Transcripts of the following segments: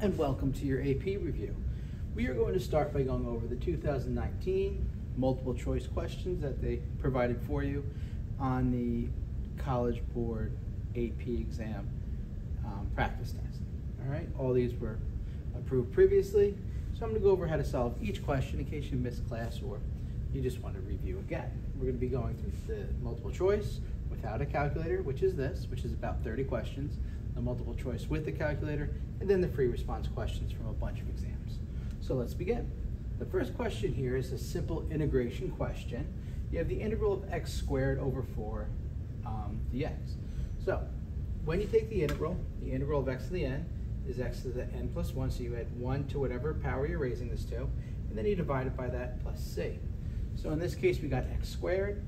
and welcome to your AP review. We are going to start by going over the 2019 multiple choice questions that they provided for you on the College Board AP exam practice test. All right, all these were approved previously, so I'm going to go over how to solve each question in case you missed class or you just want to review again. We're going to be going through the multiple choice without a calculator, which is this, which is about 30 questions, the multiple choice with the calculator, and then the free response questions from a bunch of exams. So let's begin. The first question here is a simple integration question. You have the integral of x squared over 4 dx. So when you take the integral of x to the n is x to the n plus 1, so you add 1 to whatever power you're raising this to, and then you divide it by that plus c. So in this case, we got x squared.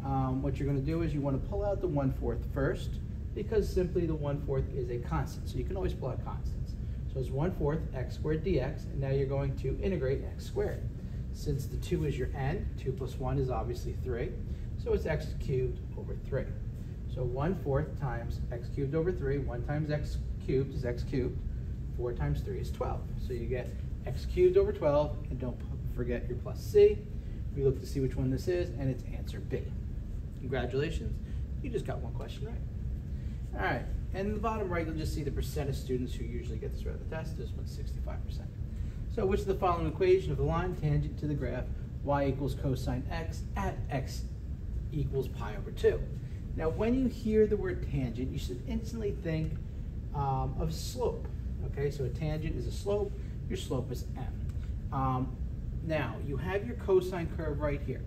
What you're going to do is you want to pull out the 1/4 first, because simply the 1/4 is a constant. So you can always pull out constants. So it's 1/4 x squared dx, and now you're going to integrate x squared. Since the 2 is your n, 2 plus 1 is obviously 3, so it's x cubed over 3. So 1/4 times x cubed over 3, 1 times x cubed is x cubed, 4 times 3 is 12. So you get x cubed over 12, and don't forget your plus c. We look to see which one this is, and it's answer B. Congratulations, you just got one question right. All right, and in the bottom right, you'll just see the percent of students who usually get this right at the test. This one's 65%. So which of the following equation of the line tangent to the graph y equals cosine x at x equals pi over 2? Now, when you hear the word tangent, you should instantly think of slope. Okay, so a tangent is a slope. Your slope is m. Now, you have your cosine curve right here.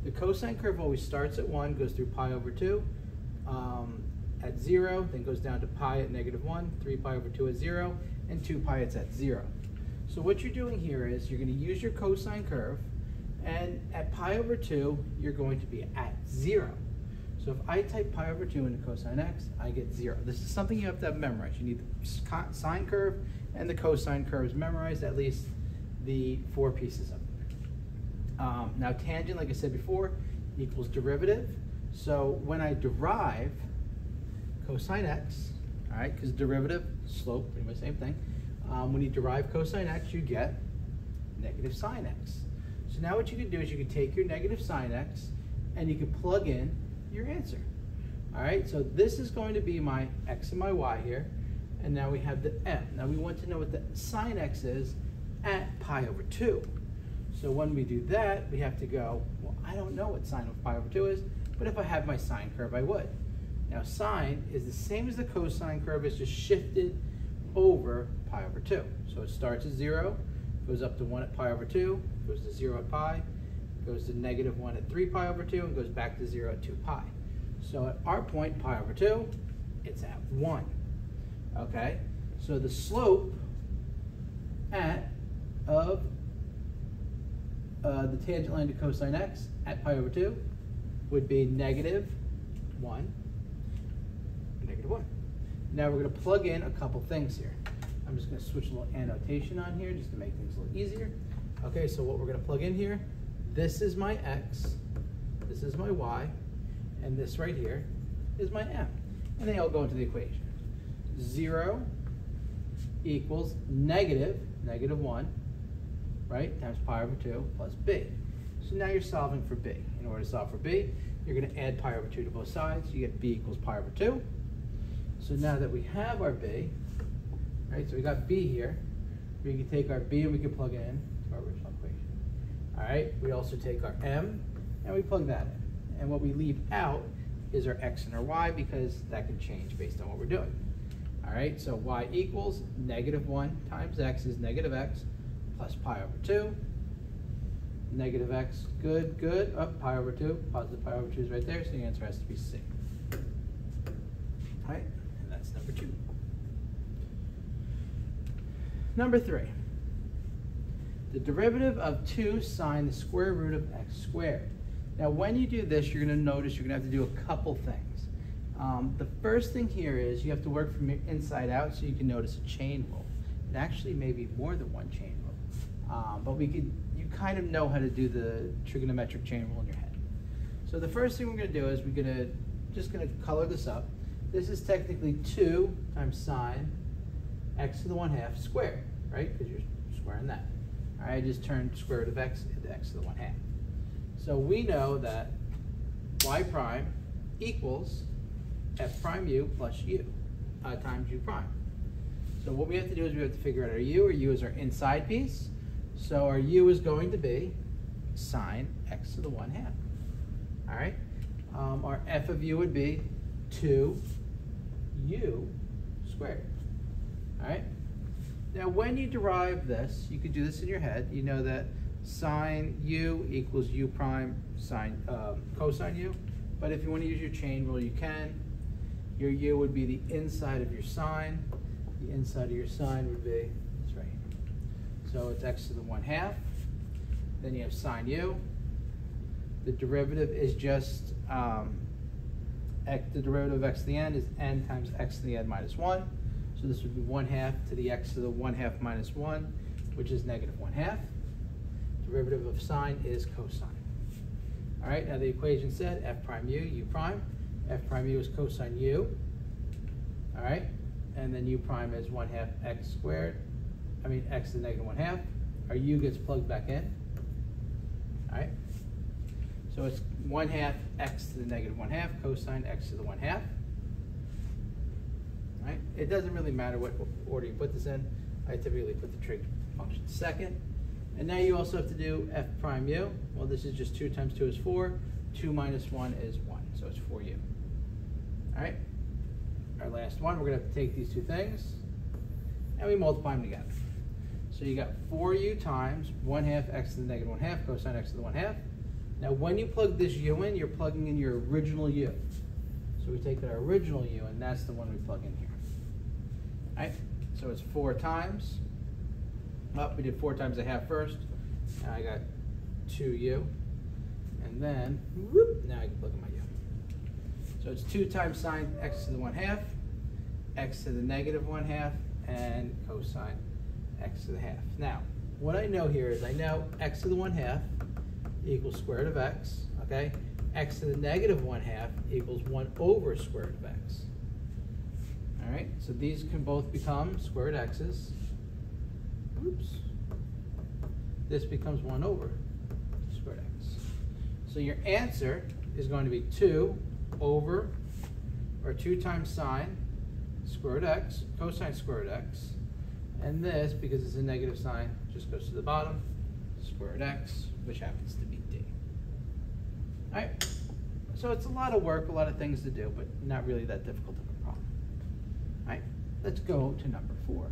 The cosine curve always starts at 1, goes through pi over 2, at 0, then goes down to pi at -1, 3 pi over 2 at 0, and 2 pi it's at 0. So what you're doing here is you're going to use your cosine curve, and at pi over 2, you're going to be at 0. So if I type pi over 2 into cosine x, I get 0. This is something you have to have memorized. You need the sine curve and the cosine curves memorized, at least the 4 pieces of it. Now tangent, like I said before, equals derivative. So when I derive cosine x, all right, because derivative, slope, pretty much the same thing. When you derive cosine x, you get negative sine x. So now what you can do is you can take your negative sine x and you can plug in your answer. All right, so this is going to be my x and my y here, and now we have the m. Now we want to know what the sine x is at pi over 2. So when we do that, we have to go, well, I don't know what sine of pi over 2 is, but if I had my sine curve, I would. Now sine is the same as the cosine curve, it's just shifted over pi over 2. So it starts at 0, goes up to 1 at pi over 2, goes to 0 at pi, goes to -1 at 3 pi over 2, and goes back to 0 at 2 pi. So at our point, pi over 2, it's at 1. Okay, so the slope of the tangent line to cosine x at pi over 2 would be -1, -1. Now we're going to plug in a couple things here. I'm just going to switch a little annotation on here just to make things a little easier. Okay, so what we're going to plug in here, this is my x, this is my y, and this right here is my m. And they all go into the equation. 0 equals -1, right, times pi over 2 plus b. So now you're solving for b. In order to solve for b, you're going to add pi over 2 to both sides. You get b equals pi over 2. So now that we have our b, right, so we got b here, we can take our b and we can plug it in to our original equation. All right, we also take our m and we plug that in. And what we leave out is our x and our y, because that can change based on what we're doing. All right, so y equals -1 times x is -x plus pi over 2. -x, good, good. Up, pi over 2, positive pi over 2 is right there, so the answer has to be C. All right, and that's number 2. Number 3. The derivative of 2 sine the square root of x squared. Now when you do this, you're going to notice you're going to have to do a couple things. The first thing here is you have to work from your inside out so you can notice a chain rule. It actually may be more than one chain rule, but you kind of know how to do the trigonometric chain rule in your head. So the first thing we're going to do is just going to color this up. This is technically 2 times sine x to the 1/2 squared, right? Because you're squaring that. All right, I just turned square root of x into x to the 1/2. So we know that y prime equals f prime u plus u times u prime. So what we have to do is we have to figure out our u. Our u is our inside piece. So our u is going to be sine x to the 1/2. All right. Our f of u would be 2u squared. All right. Now, when you derive this, you could do this in your head. You know that sine u equals u prime sine cosine u. But if you want to use your chain rule, you can. Your u would be the inside of your sine. The inside of your sine would be this right here. So it's x to the 1/2. Then you have sine u. The derivative is just the derivative of x to the n is n times x to the n minus 1. So this would be 1/2 to the x to the 1/2 minus 1, which is negative 1/2. Derivative of sine is cosine. All right, now the equation said f prime u, u prime. F prime u is cosine u. All right, and then u prime is 1/2 x squared. X to the negative 1/2. Our u gets plugged back in. All right, so it's 1/2 x to the negative 1/2 cosine x to the 1/2. All right, it doesn't really matter what order you put this in. I typically put the trig function second. And now you also have to do f prime u. Well, this is just 2 times 2 is 4. 2 minus 1 is 1, so it's 4u. All right, our last one, we're going to have to take these two things, and we multiply them together. So you got 4u times 1/2 x to the negative 1/2 cosine x to the 1/2. Now, when you plug this u in, you're plugging in your original u. So we take our original u, and that's the one we plug in here. All right, so it's 4 times. We did 4 times 1/2 first. Now I got 2u. And then, whoop, now I can plug in my u. So it's 2 times sine x to the 1/2, x to the negative 1/2, and cosine x to the 1/2. Now, what I know here is I know x to the 1/2 equals square root of x, okay? X to the negative 1/2 equals 1 over square root of x. All right, so these can both become square root x's. Oops. This becomes 1 over square root x. So your answer is going to be 2 over, or 2 times sine square root x, cosine square root x. And this, because it's a negative sign, just goes to the bottom, square root x, which happens to be d. All right, so it's a lot of work, a lot of things to do, but not really that difficult of a problem. All right, let's go to number 4.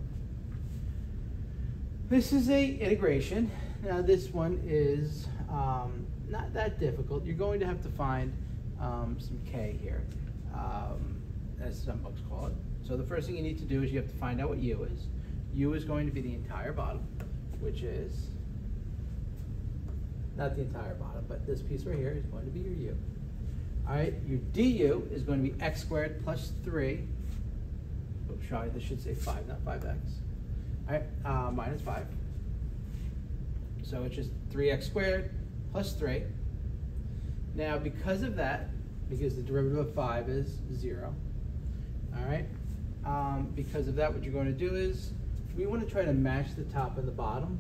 This is a integration. Now this one is not that difficult. You're going to have to find some k here, as some books call it. So the first thing you need to do is you have to find out what u is. U is going to be the entire bottom, which is, not the entire bottom, but this piece right here is going to be your u. All right, your du is going to be x squared plus 3. Oops, sorry, this should say 5, not 5x. All right, minus 5. So it's just 3x squared plus 3. Now, because of that, because the derivative of 5 is 0, all right, because of that, what you're going to do is, we want to try to match the top and the bottom,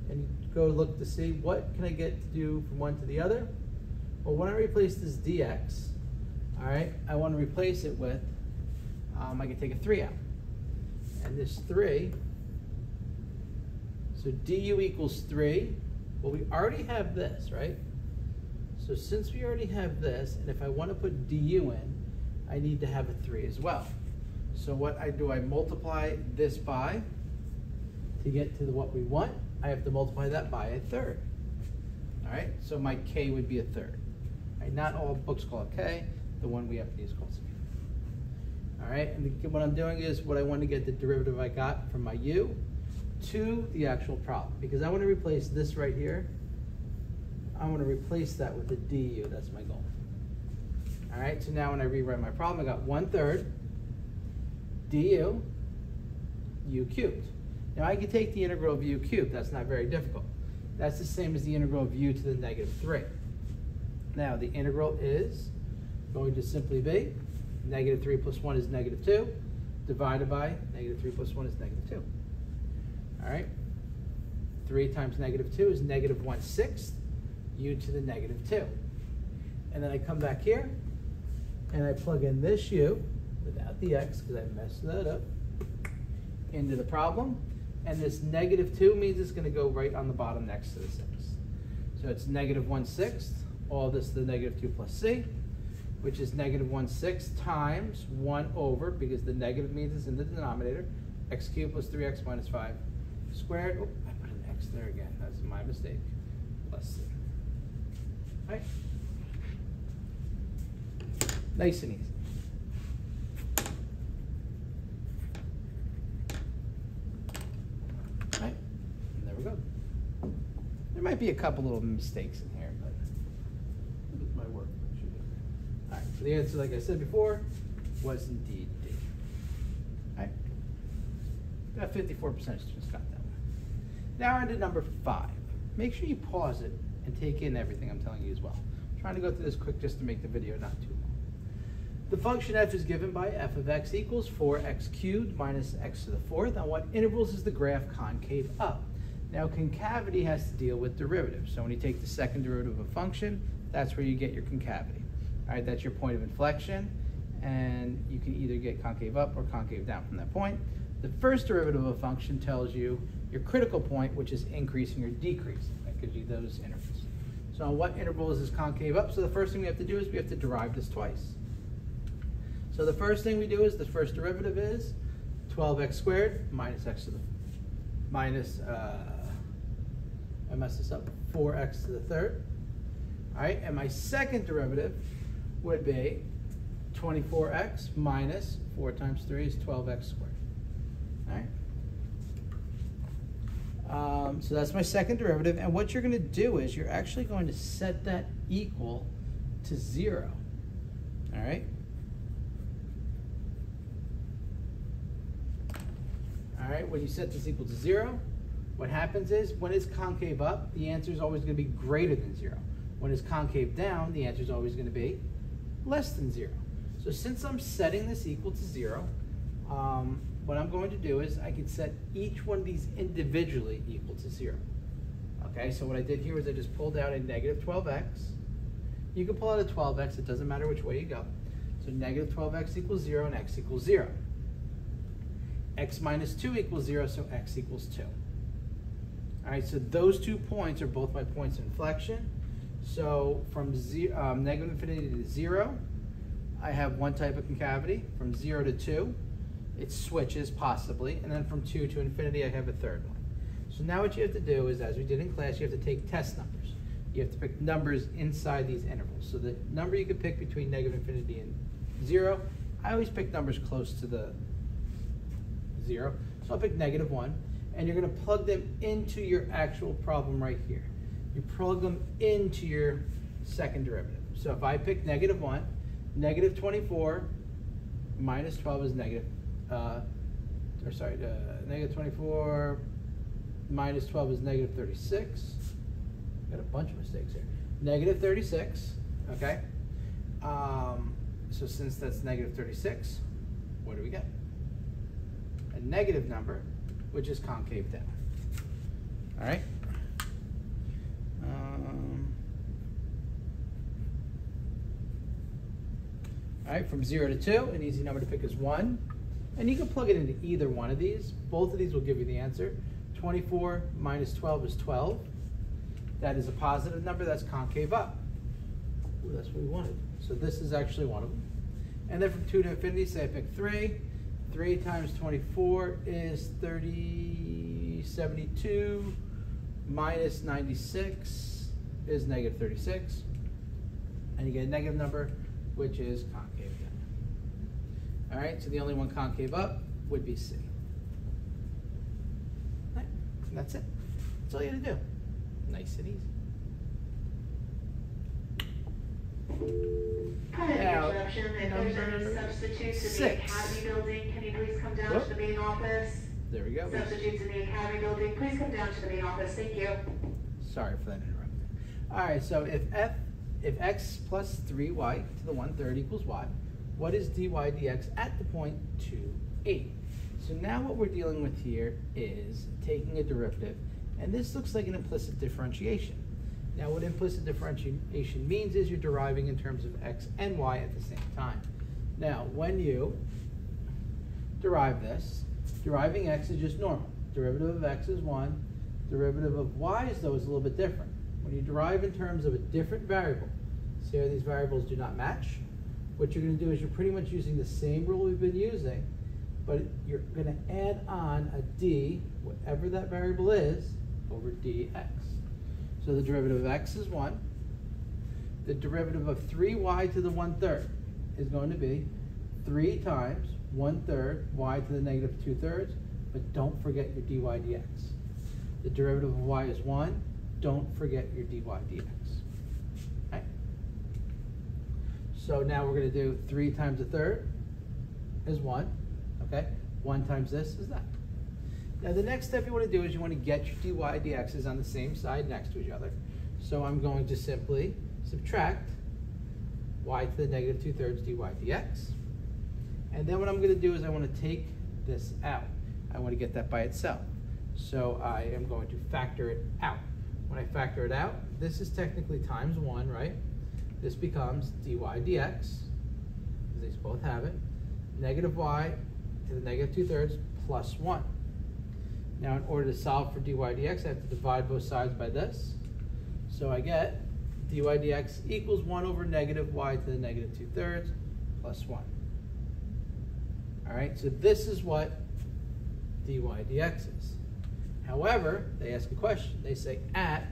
and go look to see what can I get to do from one to the other. Well, when I replace this dx, all right, I want to replace it with, I can take a 3 out. And this 3, so du equals 3. Well, we already have this, right? So since we already have this, and if I want to put du in, I need to have a 3 as well. So what I do, I multiply this by, to get to what we want, I have to multiply that by a 1/3. All right, so my k would be a 1/3. All right, not all books call it k. The one we have to use calls it. All right, and what I'm doing is, what I want to get the derivative I got from my u to the actual problem, because I want to replace this right here. I want to replace that with a du. That's my goal. All right, so now when I rewrite my problem, I got 1/3 du u cubed. Now I can take the integral of u cubed. That's not very difficult. That's the same as the integral of u to the negative 3. Now the integral is going to simply be negative 3 plus 1 is negative 2. divided by negative 3 plus 1 is negative 2. All right? 3 times negative 2 is negative 1/6 u to the negative 2. And then I come back here, and I plug in this u, without the x, because I messed that up, into the problem. And this negative 2 means it's going to go right on the bottom next to the 6. So it's negative 1/6, all this to the negative 2 plus c, which is negative 1/6 times 1 over, because the negative means it's in the denominator, x cubed plus 3x minus 5 squared. Oh, I put an x there again. That's my mistake. Plus c. All right? Nice and easy. All right? And there we go. There might be a couple little mistakes in here, but with my work. All right, so the answer, like I said before, was indeed D. All right, about 54% of students got that one. Now on to number 5. Make sure you pause it and take in everything I'm telling you as well. I'm trying to go through this quick just to make the video not too long. The function f is given by f of x equals 4x cubed minus x to the 4th. On what intervals is the graph concave up? Now concavity has to deal with derivatives. So when you take the second derivative of a function, that's where you get your concavity. All right, that's your point of inflection, and you can either get concave up or concave down from that point. The first derivative of a function tells you your critical point, which is increasing or decreasing. That gives you those intervals. So on what interval is this concave up? So the first thing we have to do is we have to derive this twice. So the first thing we do is the first derivative is 12x squared minus x to the minus, I messed this up, 4x to the 3rd. All right, and my second derivative would be 24x minus 4 times 3 is 12x squared. All right. So that's my second derivative, and what you're going to do is you're actually going to set that equal to 0. All right. All right, when you set this equal to 0, what happens is when it's concave up, the answer is always going to be greater than 0. When it's concave down, the answer is always going to be less than 0. So since I'm setting this equal to 0, what I'm going to do is I can set each one of these individually equal to 0. Okay, so what I did here was I just pulled out a negative 12x. You can pull out a 12x, it doesn't matter which way you go. So negative 12x equals 0 and x equals 0. X minus 2 equals 0, so x equals 2. All right, so those 2 points are both my points of inflection. So from negative infinity to 0, I have one type of concavity. From 0 to 2, it switches possibly. And then from 2 to infinity, I have a third one. So now what you have to do is, as we did in class, you have to take test numbers. You have to pick numbers inside these intervals. So the number you could pick between negative infinity and 0, I always pick numbers close to the 0. So I'll pick negative 1. And you're going to plug them into your actual problem right here. You plug them into your second derivative. So if I pick negative 1, negative 24 minus 12 is negative, negative 24 minus 12 is negative 36. Got a bunch of mistakes here. Negative 36, okay? So since that's negative 36, what do we get? A negative number, which is concave down. All right? All right, from 0 to 2, an easy number to pick is 1. And you can plug it into either one of these. Both of these will give you the answer. 24 minus 12 is 12. That is a positive number, that's concave up. Ooh, that's what we wanted. So this is actually one of them. And then from 2 to infinity, say I pick 3. 3 times 24 is 72 minus 96 is negative 36. And you get a negative number, which is concave down. All right, so the only one concave up would be C. All right, and that's it. That's all you have to do. Nice and easy. Now, interruption. If there's any substitutes in the 6. Academy building, can you please come down to the main office? There we go. Substitutes in the Academy building, please come down to the main office. Thank you. Sorry for that interruption. All right, so if x plus 3y to the 1/3 equals y, what is dy dx at the point 2, 8. So now what we're dealing with here is taking a derivative, and this looks like an implicit differentiation. Now what implicit differentiation means is you're deriving in terms of x and y at the same time. Now when you derive this, deriving x is just normal. Derivative of x is 1. Derivative of y is, though, is a little bit different. When you derive in terms of a different variable, see how these variables do not match? What you're going to do is you're pretty much using the same rule we've been using, but you're going to add on a d, whatever that variable is, over dx. So the derivative of x is 1. The derivative of 3y to the 1/3 is going to be 3 times 1/3 y to the negative 2/3, but don't forget your dy dx. The derivative of y is 1. Don't forget your dy dx. Okay? So now we're going to do 3 times 1/3 is 1. Okay? 1 times this is that. Now the next step you want to do is you want to get your dy dx's on the same side next to each other. So I'm going to simply subtract y to the negative 2/3 dy dx. And then what I'm going to do is I want to take this out. I want to get that by itself. So I am going to factor it out. When I factor it out, this is technically times 1, right? This becomes dy dx, because these both have it, negative y to the negative 2/3 plus 1. Now in order to solve for dy dx, I have to divide both sides by this. So I get dy dx equals 1 over negative y to the negative 2/3 plus 1. All right, so this is what dy dx is. However, they ask a question. They say at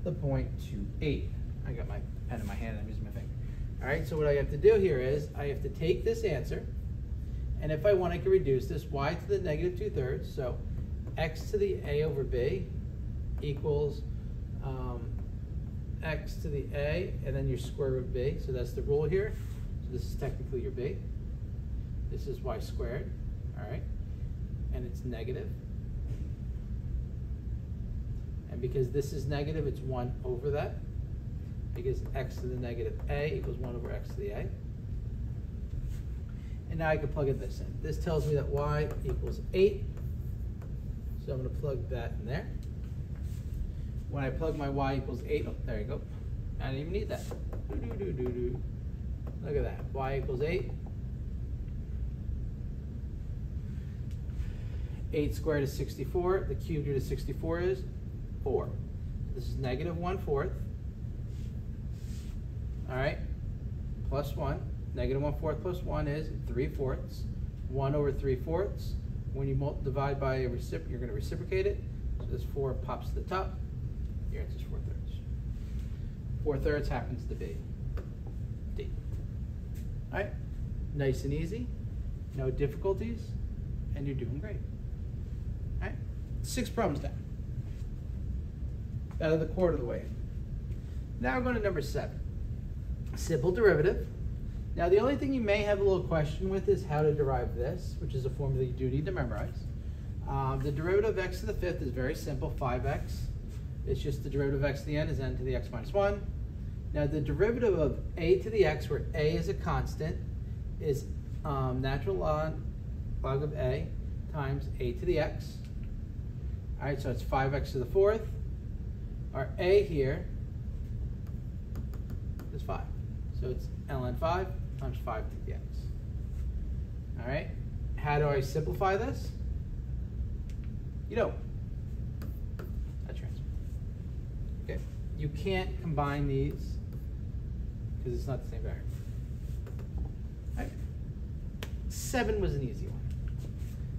the point 28. I got my pen in my hand, I'm using my finger. All right, so what I have to do here is I have to take this answer, and if I want, I can reduce this y to the negative 2/3. So x to the a over b equals x to the a, and then your square root b. So that's the rule here. So this is technically your b. This is y squared, all right? And it's negative. And because this is negative, it's 1 over that. Because x to the negative a equals 1 over x to the a. And now I can plug in this in. This tells me that y equals 8. So I'm going to plug that in there. When I plug my y equals 8, oh, there you go. I didn't even need that. Look at that. Y equals 8. 8 squared is 64. The cube root of 64 is 4. This is negative 1/4. All right, plus 1. Negative 1/4 plus 1 is 3/4. 1 over 3/4. When you divide by a reciprocal, you're going to reciprocate it. So this 4 pops to the top. Your answer is 4/3. 4/3 happens to be D. All right, nice and easy, no difficulties, and you're doing great. All right, 6 problems down. Out of the quarter of the way. Now we're going to number 7. Simple derivative. Now the only thing you may have a little question with is how to derive this, which is a formula you do need to memorize. The derivative of x to the 5th is very simple, 5x. It's just the derivative of x to the n is n to the x minus 1. Now the derivative of a to the x, where a is a constant, is natural log of a times a to the x. All right, so it's 5x to the 4th. Our a here is 5. So it's ln 5 times 5 to the x. All right, how do I simplify this? You don't. I transfer. Okay, you can't combine these because it's not the same variable. All right, 7 was an easy one.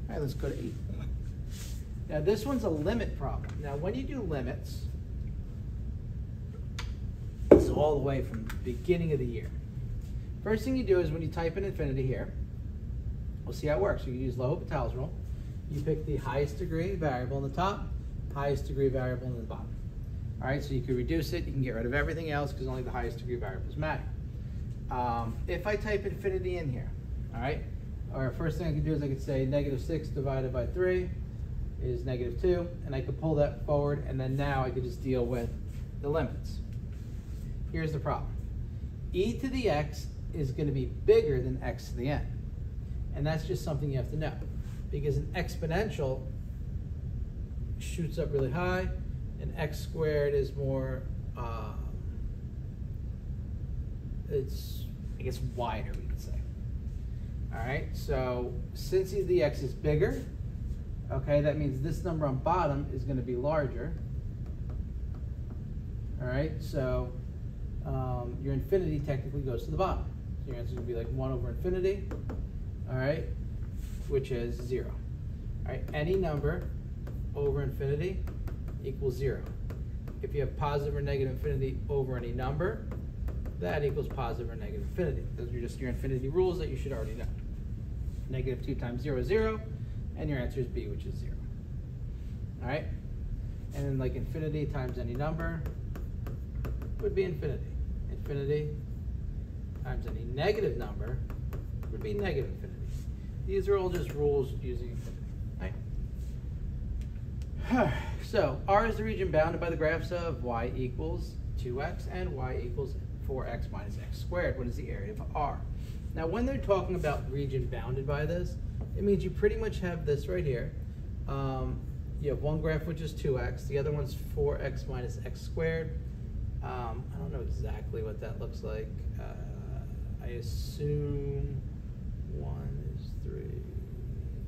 All right, let's go to 8. Now this one's a limit problem. Now when you do limits, it's all the way from the beginning of the year. First thing you do is when you type in infinity here, we'll see how it works. You can use L'Hopital's rule. You pick the highest degree variable in the top, highest degree variable in the bottom. All right, so you can reduce it. You can get rid of everything else because only the highest degree variables matter. If I type infinity in here, all right, or first thing I can do is I could say negative 6 divided by 3 is negative 2, and I could pull that forward, and then now I could just deal with the limits. Here's the problem. E to the x is going to be bigger than x to the n. And that's just something you have to know, because an exponential shoots up really high, and x squared is more, it's, I guess, wider, we could say. All right, so since the x is bigger, okay, that means this number on bottom is going to be larger. All right, so your infinity technically goes to the bottom. So your answer is going to be like 1 over infinity, all right, which is 0. All right, any number over infinity equals 0. If you have positive or negative infinity over any number, that equals positive or negative infinity. Those are just your infinity rules that you should already know. Negative 2 times 0 is 0, and your answer is B, which is 0. All right? And then like infinity times any number would be infinity. Infinity times any negative number would be negative infinity. These are all just rules using infinity. All right? So R is the region bounded by the graphs of y equals 2x and y equals 4x minus x squared. What is the area of R? Now, when they're talking about region bounded by this, it means you pretty much have this right here. You have one graph which is 2x, the other one's 4x minus x squared. I don't know exactly what that looks like. I assume 1 is 3.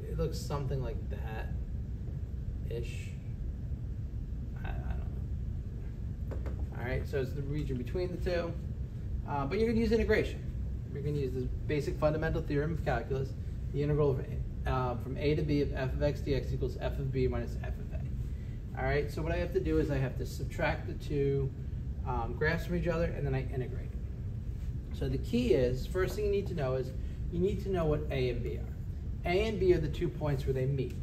It looks something like that-ish. I don't know. All right, so it's the region between the two. But you're going to use integration. You're going to use the basic fundamental theorem of calculus, the integral from a to b of f of x dx equals f of b minus f of a. All right, so what I have to do is I have to subtract the two graphs from each other, and then I integrate. So the key is, first thing you need to know is you need to know what a and b are. A and b are the 2 points where they meet.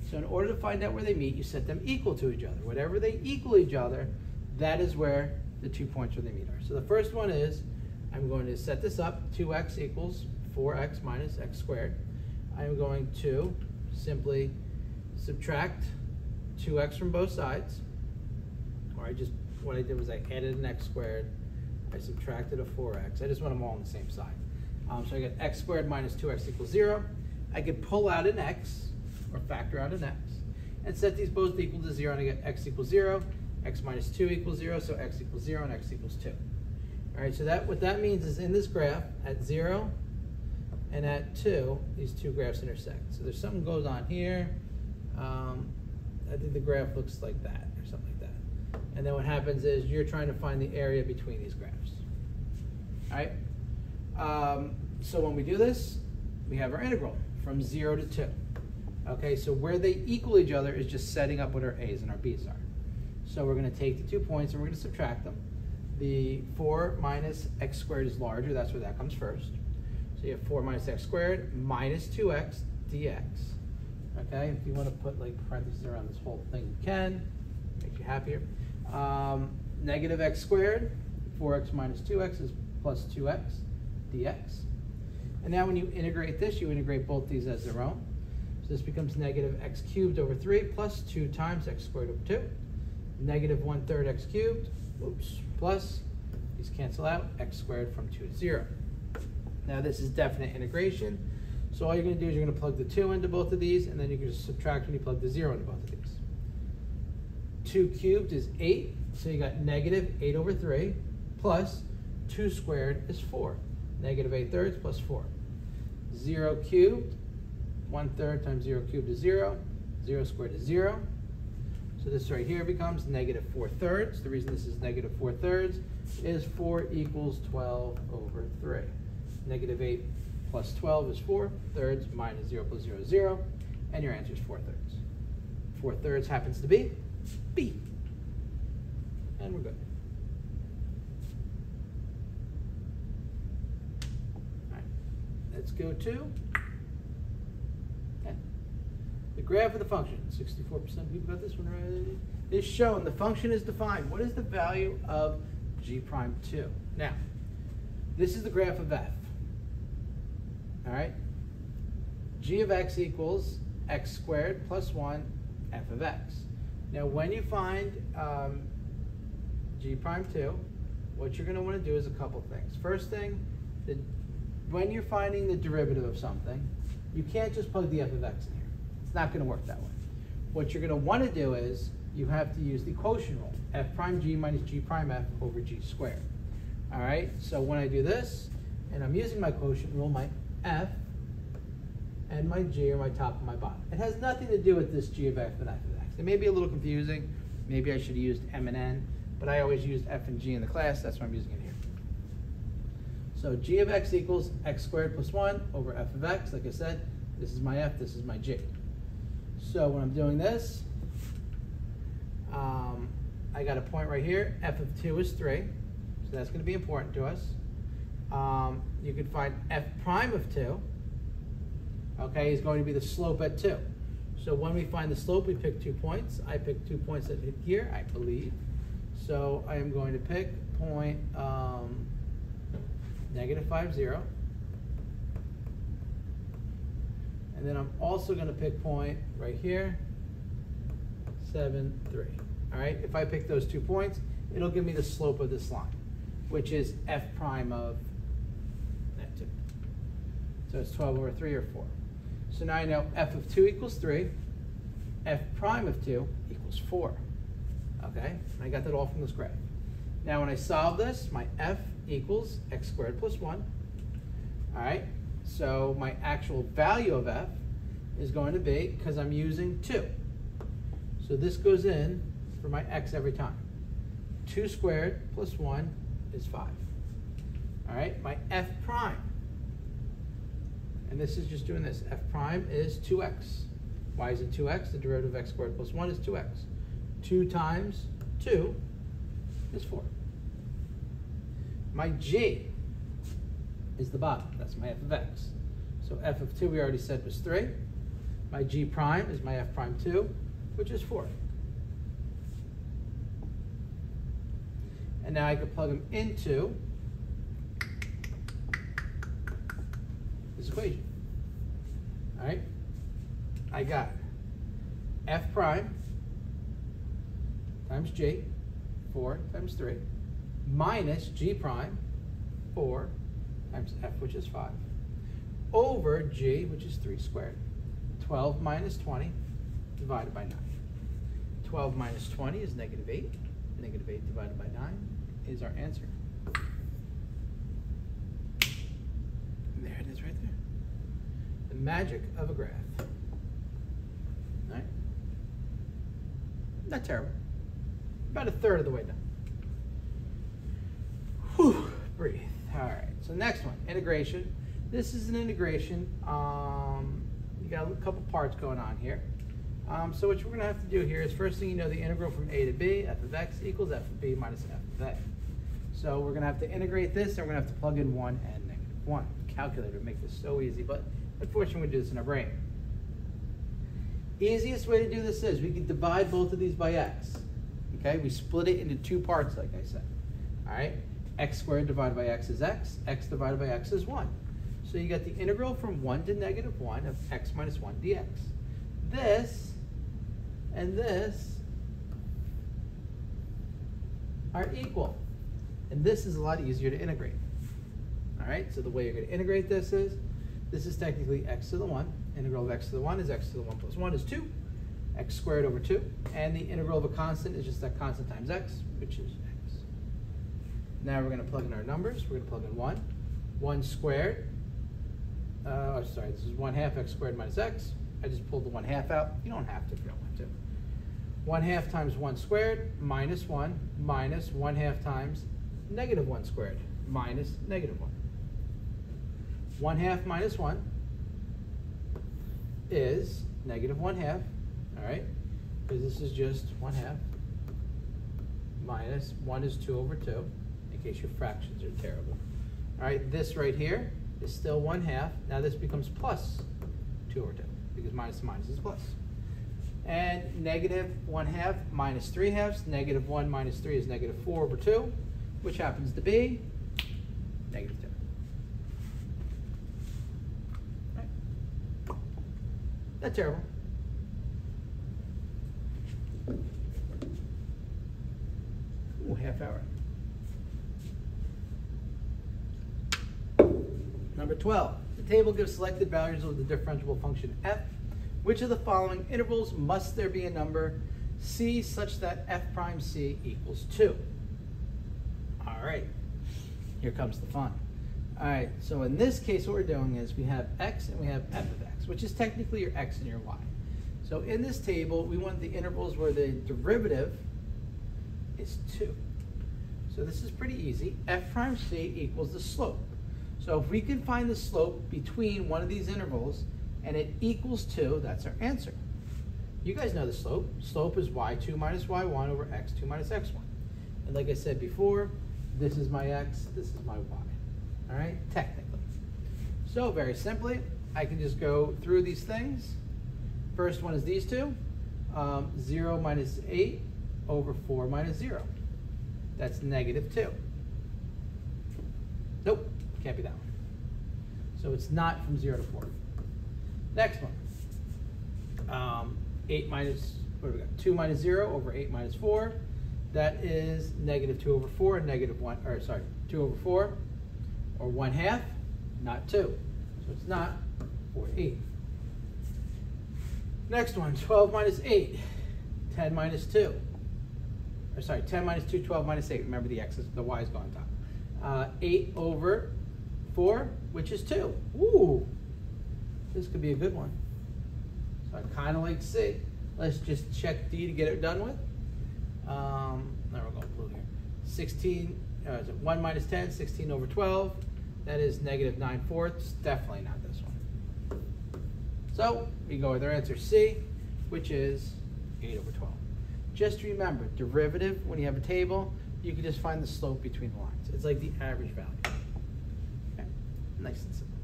So in order to find out where they meet, you set them equal to each other. Whatever they equal each other, that is where the 2 points where they meet are. So the first one is, I'm going to set this up, 2x equals 4x minus x squared. I'm going to simply subtract 2x from both sides. Or what I did was I added an x squared, I subtracted a 4x. I just want them all on the same side. So I get x squared minus 2x equals 0. I could pull out an x, or factor out an x, and set these both equal to 0, and I get x equals 0, x minus 2 equals 0, so x equals 0, and x equals 2. All right, so what that means is in this graph, at 0 and at 2, these two graphs intersect. So there's something goes on here. I think the graph looks like that, or something like that. And then what happens is you're trying to find the area between these graphs. All right? So when we do this, we have our integral from 0 to 2. Okay, so where they equal each other is just setting up what our a's and our b's are. So we're going to take the 2 points and we're going to subtract them. The 4 minus x squared is larger, that's where that comes first. So you have 4 minus x squared minus 2x dx. Okay, if you want to put like parentheses around this whole thing, you can. Makes you happier. Negative x squared, 4x minus 2x is plus 2x dx. And now when you integrate this, you integrate both these as their own. So this becomes negative x cubed over 3 plus 2 times x squared over 2. Negative 1/3 x cubed, plus, these cancel out, x squared from 2 to 0. Now this is definite integration. So all you're going to do is you're going to plug the 2 into both of these, and then you can just subtract when you plug the 0 into both of these. 2 cubed is 8, so you got negative 8 over 3, plus 2 squared is 4. Negative 8/3 plus 4. 0 cubed, 1/3 times 0 cubed is 0. 0 squared is 0. So this right here becomes negative 4/3. The reason this is negative 4/3 is 4 equals 12 over 3. Negative 8 plus 12 is 4/3 minus 0 plus 0 is 0. And your answer is 4/3. 4/3 happens to be B. And we're good. All right. Let's go to 10. The graph of the function. 64% of people got this one right. Is shown. The function is defined. What is the value of g prime 2? Now, this is the graph of f. All right? G of x equals x squared plus 1 f of x. Now, when you find g prime 2, what you're going to want to do is a couple things. First thing, when you're finding the derivative of something, you can't just plug the f of x in here. It's not going to work that way. What you're going to want to do is you have to use the quotient rule, f prime g minus g prime f over g squared. All right, so when I do this, and I'm using my quotient rule, my f and my g are my top and my bottom. It has nothing to do with this g of f and f of x. It may be a little confusing. Maybe I should have used m and n, but I always used f and g in the class. That's why I'm using it here. So g of x equals x squared plus 1 over f of x. Like I said, this is my f, this is my g. So when I'm doing this, I got a point right here. F of 2 is 3, so that's going to be important to us. You could find f prime of 2, okay, is going to be the slope at 2. So when we find the slope, we pick 2 points. I picked 2 points that hit here, I believe. So I am going to pick point negative 5, 0. And then I'm also going to pick point right here, 7, 3. All right, if I pick those 2 points, it'll give me the slope of this line, which is f prime of that 2. So it's 12 over 3 or 4. So now I know f of 2 equals 3, f prime of 2 equals 4. Okay, and I got that all from this graph. Now when I solve this, my f equals x squared plus 1. All right, so my actual value of f is going to be, because I'm using 2. So this goes in for my x every time. 2 squared plus 1 is 5. All right, my f prime, and this is just doing this, f prime is 2x. Why is it 2x? The derivative of x squared plus 1 is 2x. 2 times 2 is 4. My g is the bottom. That's my f of x. So f of 2 we already said was 3. My g prime is my f prime 2, which is 4. And now I can plug them into this equation. All right? I got f prime times g, 4 times 3, minus g prime, 4 times f, which is 5, over g, which is 3 squared. 12 minus 20 divided by 9. 12 minus 20 is negative 8. Negative 8 divided by 9 is our answer. There it is right there. The magic of a graph. All right? Not terrible. About a third of the way done. Whew, breathe. All right, so next one, integration. This is an integration. You got a couple parts going on here. So what we're going to have to do here is, first thing you know, the integral from a to b, f of x equals f of b minus f of a. So we're going to have to integrate this, and we're going to have to plug in 1 and negative 1. Calculator would make this so easy, but unfortunately we do this in our brain. Easiest way to do this is we can divide both of these by x. Okay, we split it into 2 parts, like I said. All right, x squared divided by x is x divided by x is 1. So you got the integral from 1 to negative 1 of x minus 1 dx. This and this are equal. And this is a lot easier to integrate. All right, so the way you're going to integrate this is technically x to the 1. Integral of x to the 1 is x to the 1 plus 1 is 2. X squared over 2. And the integral of a constant is just that constant times x, which is x. Now we're going to plug in our numbers. We're going to plug in 1. 1 squared. This is 1/2 x squared minus x. I just pulled the 1/2 out. You don't have to if you don't want to. 1/2 times 1 squared minus 1 minus 1/2 times negative 1 squared minus negative 1. 1/2 minus 1 is negative 1/2. All right, because this is just 1/2 minus 1 is 2 over 2, in case your fractions are terrible. All right, this right here is still 1/2. Now this becomes plus 2 over 2, because minus to minus is plus. And negative 1/2 minus 3/2, negative 1 minus 3 is negative 4 over 2, which happens to be negative 2. Right. Not terrible. Ooh, half hour. Number 12, the table gives selected values of the differentiable function f. Which of the following intervals must there be a number c such that f prime c equals 2? All right, here comes the fun. All right, so in this case, what we're doing is we have x and we have f of x, which is technically your x and your y. So in this table, we want the intervals where the derivative is 2. So this is pretty easy. F prime c equals the slope. So if we can find the slope between one of these intervals and it equals 2, that's our answer. You guys know the slope. Slope is y2 minus y1 over x2 minus x1. And like I said before, this is my x, this is my y. All right, technically. So very simply, I can just go through these things. First one is these two. 0 minus 8 over 4 minus 0. That's negative 2. Nope, can't be that one. So it's not from 0 to 4. Next one. 8 minus, what do we got? 2 minus 0 over 8 minus 4. That is negative 2 over 4 and negative 1, or sorry, 2 over 4, or 1/2, not 2. So it's not 4/8. Next one, 12 minus 8, 10 minus 2. Or sorry, 10 minus 2, 12 minus 8. Remember the x's, the y's go on top. 8 over 4, which is 2. Ooh, this could be a good one. So I kind of like C. Let's just check D to get it done with. Now we're going blue here. 16, 1 minus 10, 16 over 12. That is negative 9/4. Definitely not this one. So we go with our answer C, which is 8 over 12. Just remember, derivative, when you have a table, you can just find the slope between the lines. It's like the average value. Okay, nice and simple.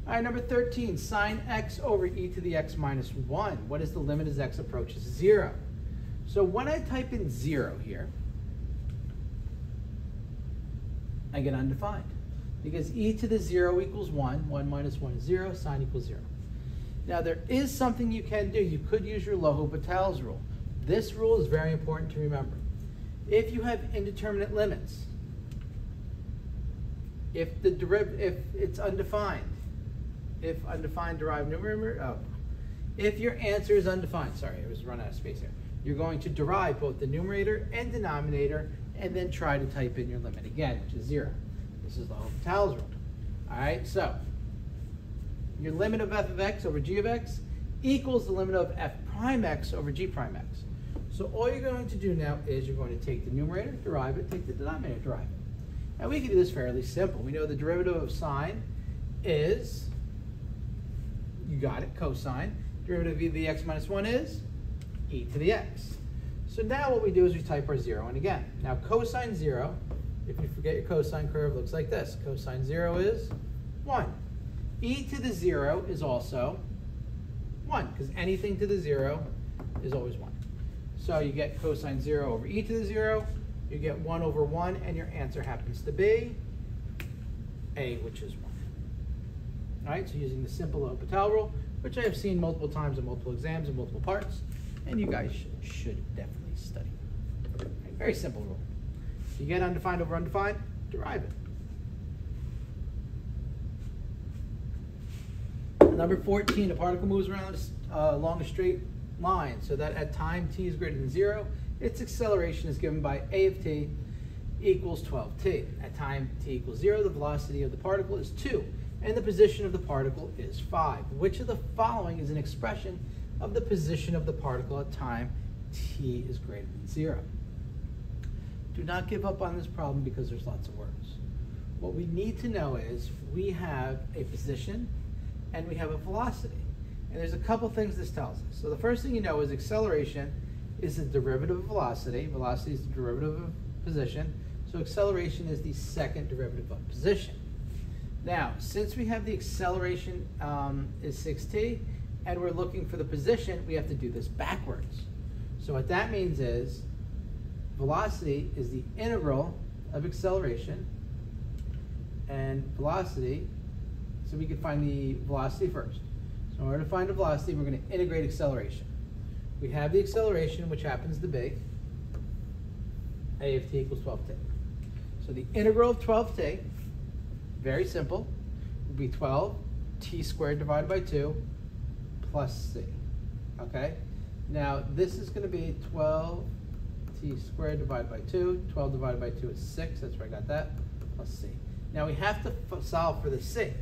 All right, number 13, sine x over e to the x minus 1. What is the limit as x approaches 0? So when I type in 0 here, I get undefined. Because e to the 0 equals 1. 1 minus 1 is 0. Sine equals 0. Now there is something you can do. You could use your L'Hopital's rule. This rule is very important to remember. If you have indeterminate limits, if it's undefined, if undefined derived numerator, if your answer is undefined, sorry, I was running out of space here. You're going to derive both the numerator and denominator and then try to type in your limit again, which is 0. This is L'Hopital's rule. All right, so your limit of f of x over g of x equals the limit of f prime x over g prime x. So all you're going to do now is you're going to take the numerator, derive it, take the denominator, derive it. Now we can do this fairly simple. We know the derivative of sine is, you got it, cosine. Derivative of e to the x minus 1 is e to the x. So now what we do is we type our 0 in again. Now cosine 0, if you forget your cosine curve, looks like this. Cosine 0 is 1. E to the 0 is also 1, because anything to the 0 is always 1. So you get cosine 0 over e to the 0, you get 1 over 1, and your answer happens to be a, which is 1. All right, so using the simple L'Hopital rule, which I have seen multiple times in multiple exams in multiple parts, and you guys should definitely study. Right, very simple rule. If you get undefined over undefined, derive it. Number 14, a particle moves around along a straight line so that at time t is greater than 0, its acceleration is given by a of t equals 12t. At time t equals 0, the velocity of the particle is 2, and the position of the particle is 5. Which of the following is an expression of the position of the particle at time t is greater than 0? Do not give up on this problem because there's lots of words. What we need to know is we have a position and we have a velocity. And there's a couple things this tells us. So the first thing you know is acceleration is the derivative of velocity. Velocity is the derivative of position. So acceleration is the second derivative of position. Now, since we have the acceleration is 6t, and we're looking for the position, we have to do this backwards. So what that means is velocity is the integral of acceleration, and velocity, so we can find the velocity first. So in order to find the velocity, we're going to integrate acceleration. We have the acceleration, which happens to be a of t equals 12t. So the integral of 12t, very simple. will be 12 t squared divided by 2 plus c. Okay? Now, this is going to be 12 t squared divided by 2. 12 divided by 2 is 6. That's where I got that. Plus c. Now, we have to solve for the c.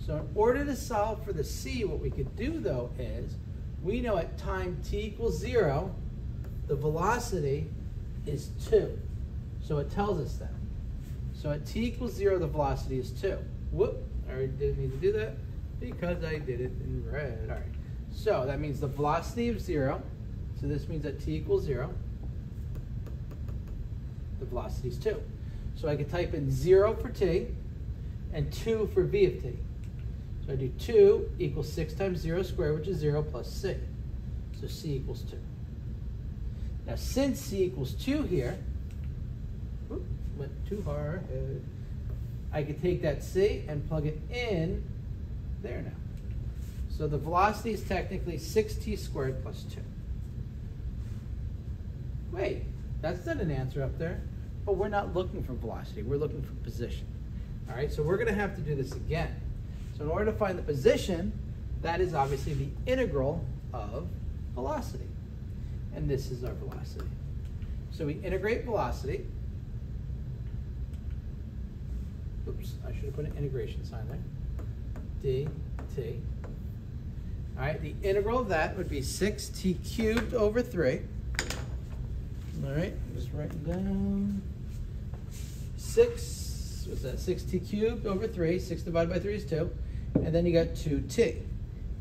So in order to solve for the c, what we could do, though, is we know at time t equals 0, the velocity is 2. So it tells us that. So at t equals 0, the velocity is 2. Whoop, I already didn't need to do that because I did it in red. All right. So that means the velocity of 0. So this means at t equals 0, the velocity is 2. So I could type in 0 for t and 2 for v of t. So I do 2 equals 6 times 0 squared, which is 0, plus c. So c equals 2. Now, since c equals 2 here, whoop, went too hard, I could take that c and plug it in there now. So the velocity is technically 6t squared plus 2. Wait, that's not an answer up there. But we're not looking for velocity. We're looking for position. All right, so we're going to have to do this again. So in order to find the position, that is obviously the integral of velocity. And this is our velocity. So we integrate velocity. Oops, I should have put an integration sign there. dt. All right, the integral of that would be 6t cubed over 3. All right, just writing down. 6, what's that? 6t cubed over 3. 6 divided by 3 is 2. And then you got 2t.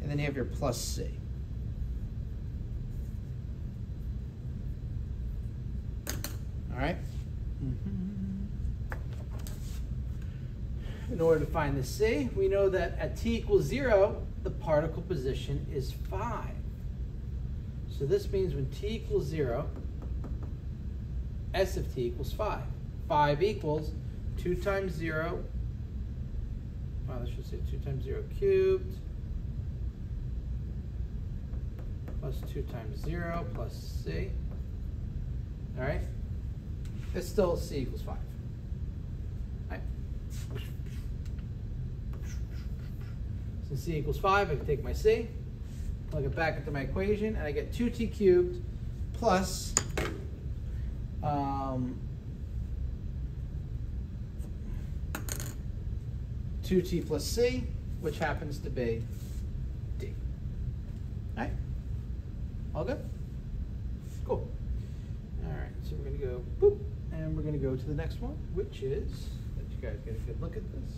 And then you have your plus c. All right? In order to find the c, we know that at t equals 0, the particle position is 5. So this means when t equals 0, s of t equals 5. 5 equals 2 times 0, well, let's just say 2 times 0 cubed, plus 2 times 0 plus c. All right? It's still c equals 5. All right? Since c equals 5, I can take my c, plug it back into my equation, and I get 2t cubed plus 2t plus c, which happens to be d. All right? All good? Cool. All right, so we're going to go boop, and we're going to go to the next one, which is, let you guys get a good look at this.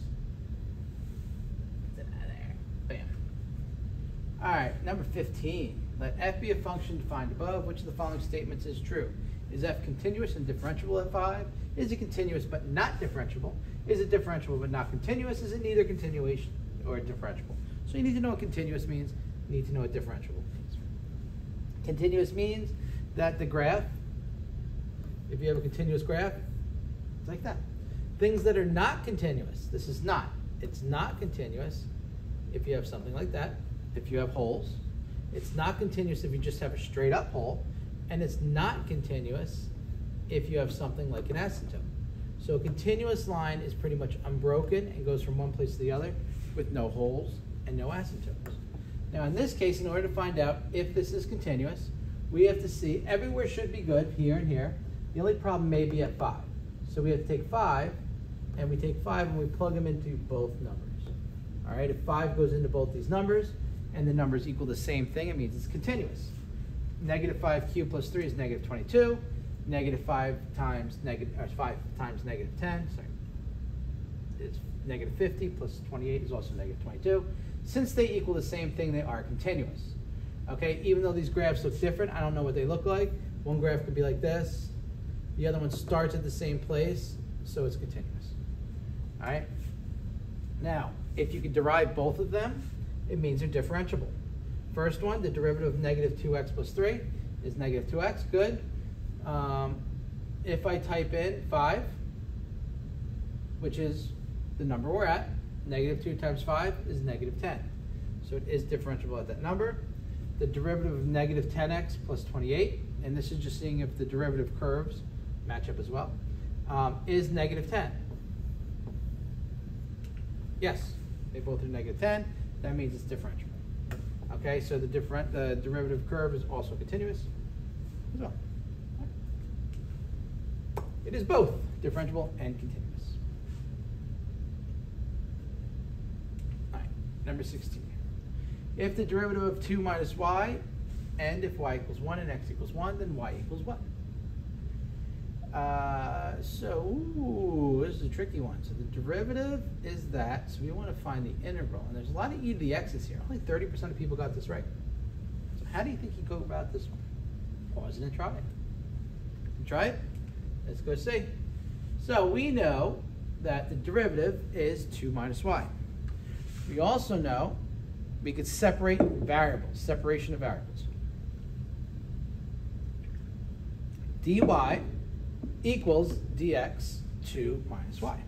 Get that out of there. Bam. All right, number 15. Let f be a function defined above. Which of the following statements is true? Is f continuous and differentiable at 5? Is it continuous but not differentiable? Is it differentiable but not continuous? Is it neither continuation or differentiable? So you need to know what continuous means. You need to know what differentiable means. Continuous means that the graph, if you have a continuous graph, it's like that. Things that are not continuous, this is not. It's not continuous if you have something like that, if you have holes. It's not continuous if you just have a straight up hole. And it's not continuous if you have something like an asymptote. So a continuous line is pretty much unbroken and goes from one place to the other with no holes and no asymptotes. Now in this case, in order to find out if this is continuous, we have to see everywhere should be good, here and here. The only problem may be at 5. So we have to take 5, and we take 5 and we plug them into both numbers. All right, if 5 goes into both these numbers and the numbers equal the same thing, it means it's continuous. Negative 5 cubed plus 3 is negative 22. Negative 5 times negative, or 5 times negative 10, sorry, it's negative 50 plus 28 is also negative 22. Since they equal the same thing, they are continuous. Okay, even though these graphs look different, I don't know what they look like. One graph could be like this. The other one starts at the same place, so it's continuous. All right? Now, if you could derive both of them, it means they're differentiable. First one, the derivative of negative 2x plus 3 is negative 2x, good. If I type in 5, which is the number we're at, negative 2 times 5 is negative 10. So it is differentiable at that number. The derivative of negative 10x plus 28, and this is just seeing if the derivative curves match up as well, is negative 10. Yes? They both are negative 10. That means it's differentiable. Okay, so the derivative curve is also continuous as well. It is both differentiable and continuous. All right, number 16. If the derivative of 2 minus y, and if y equals 1 and x equals 1, then y equals 1. This is a tricky one. So the derivative is that, so we want to find the integral. And there's a lot of e to the x's here. Only 30% of people got this right. So how do you think you go about this one? Pause it and try it. Try it? Let's go see. So we know that the derivative is 2 minus y. We also know we could separate variables, separation of variables. dy equals dx 2 minus y.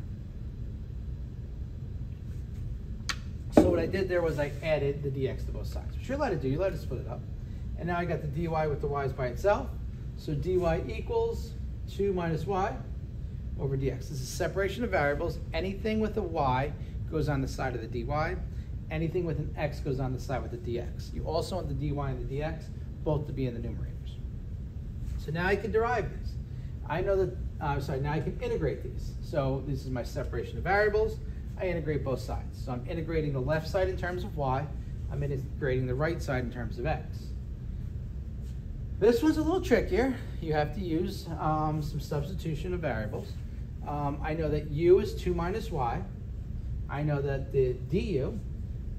So what I did there was I added the dx to both sides, which you're allowed to do. You're allowed to split it up. And now I got the dy with the y's by itself. So dy equals 2 minus y over dx. This is separation of variables. Anything with a y goes on the side of the dy. Anything with an x goes on the side with the dx. You also want the dy and the dx both to be in the numerators. So now I can derive these. I know that, now I can integrate these. So this is my separation of variables. I integrate both sides. So I'm integrating the left side in terms of y. I'm integrating the right side in terms of x. This one's a little trickier. You have to use some substitution of variables. I know that u is 2 minus y. I know that the du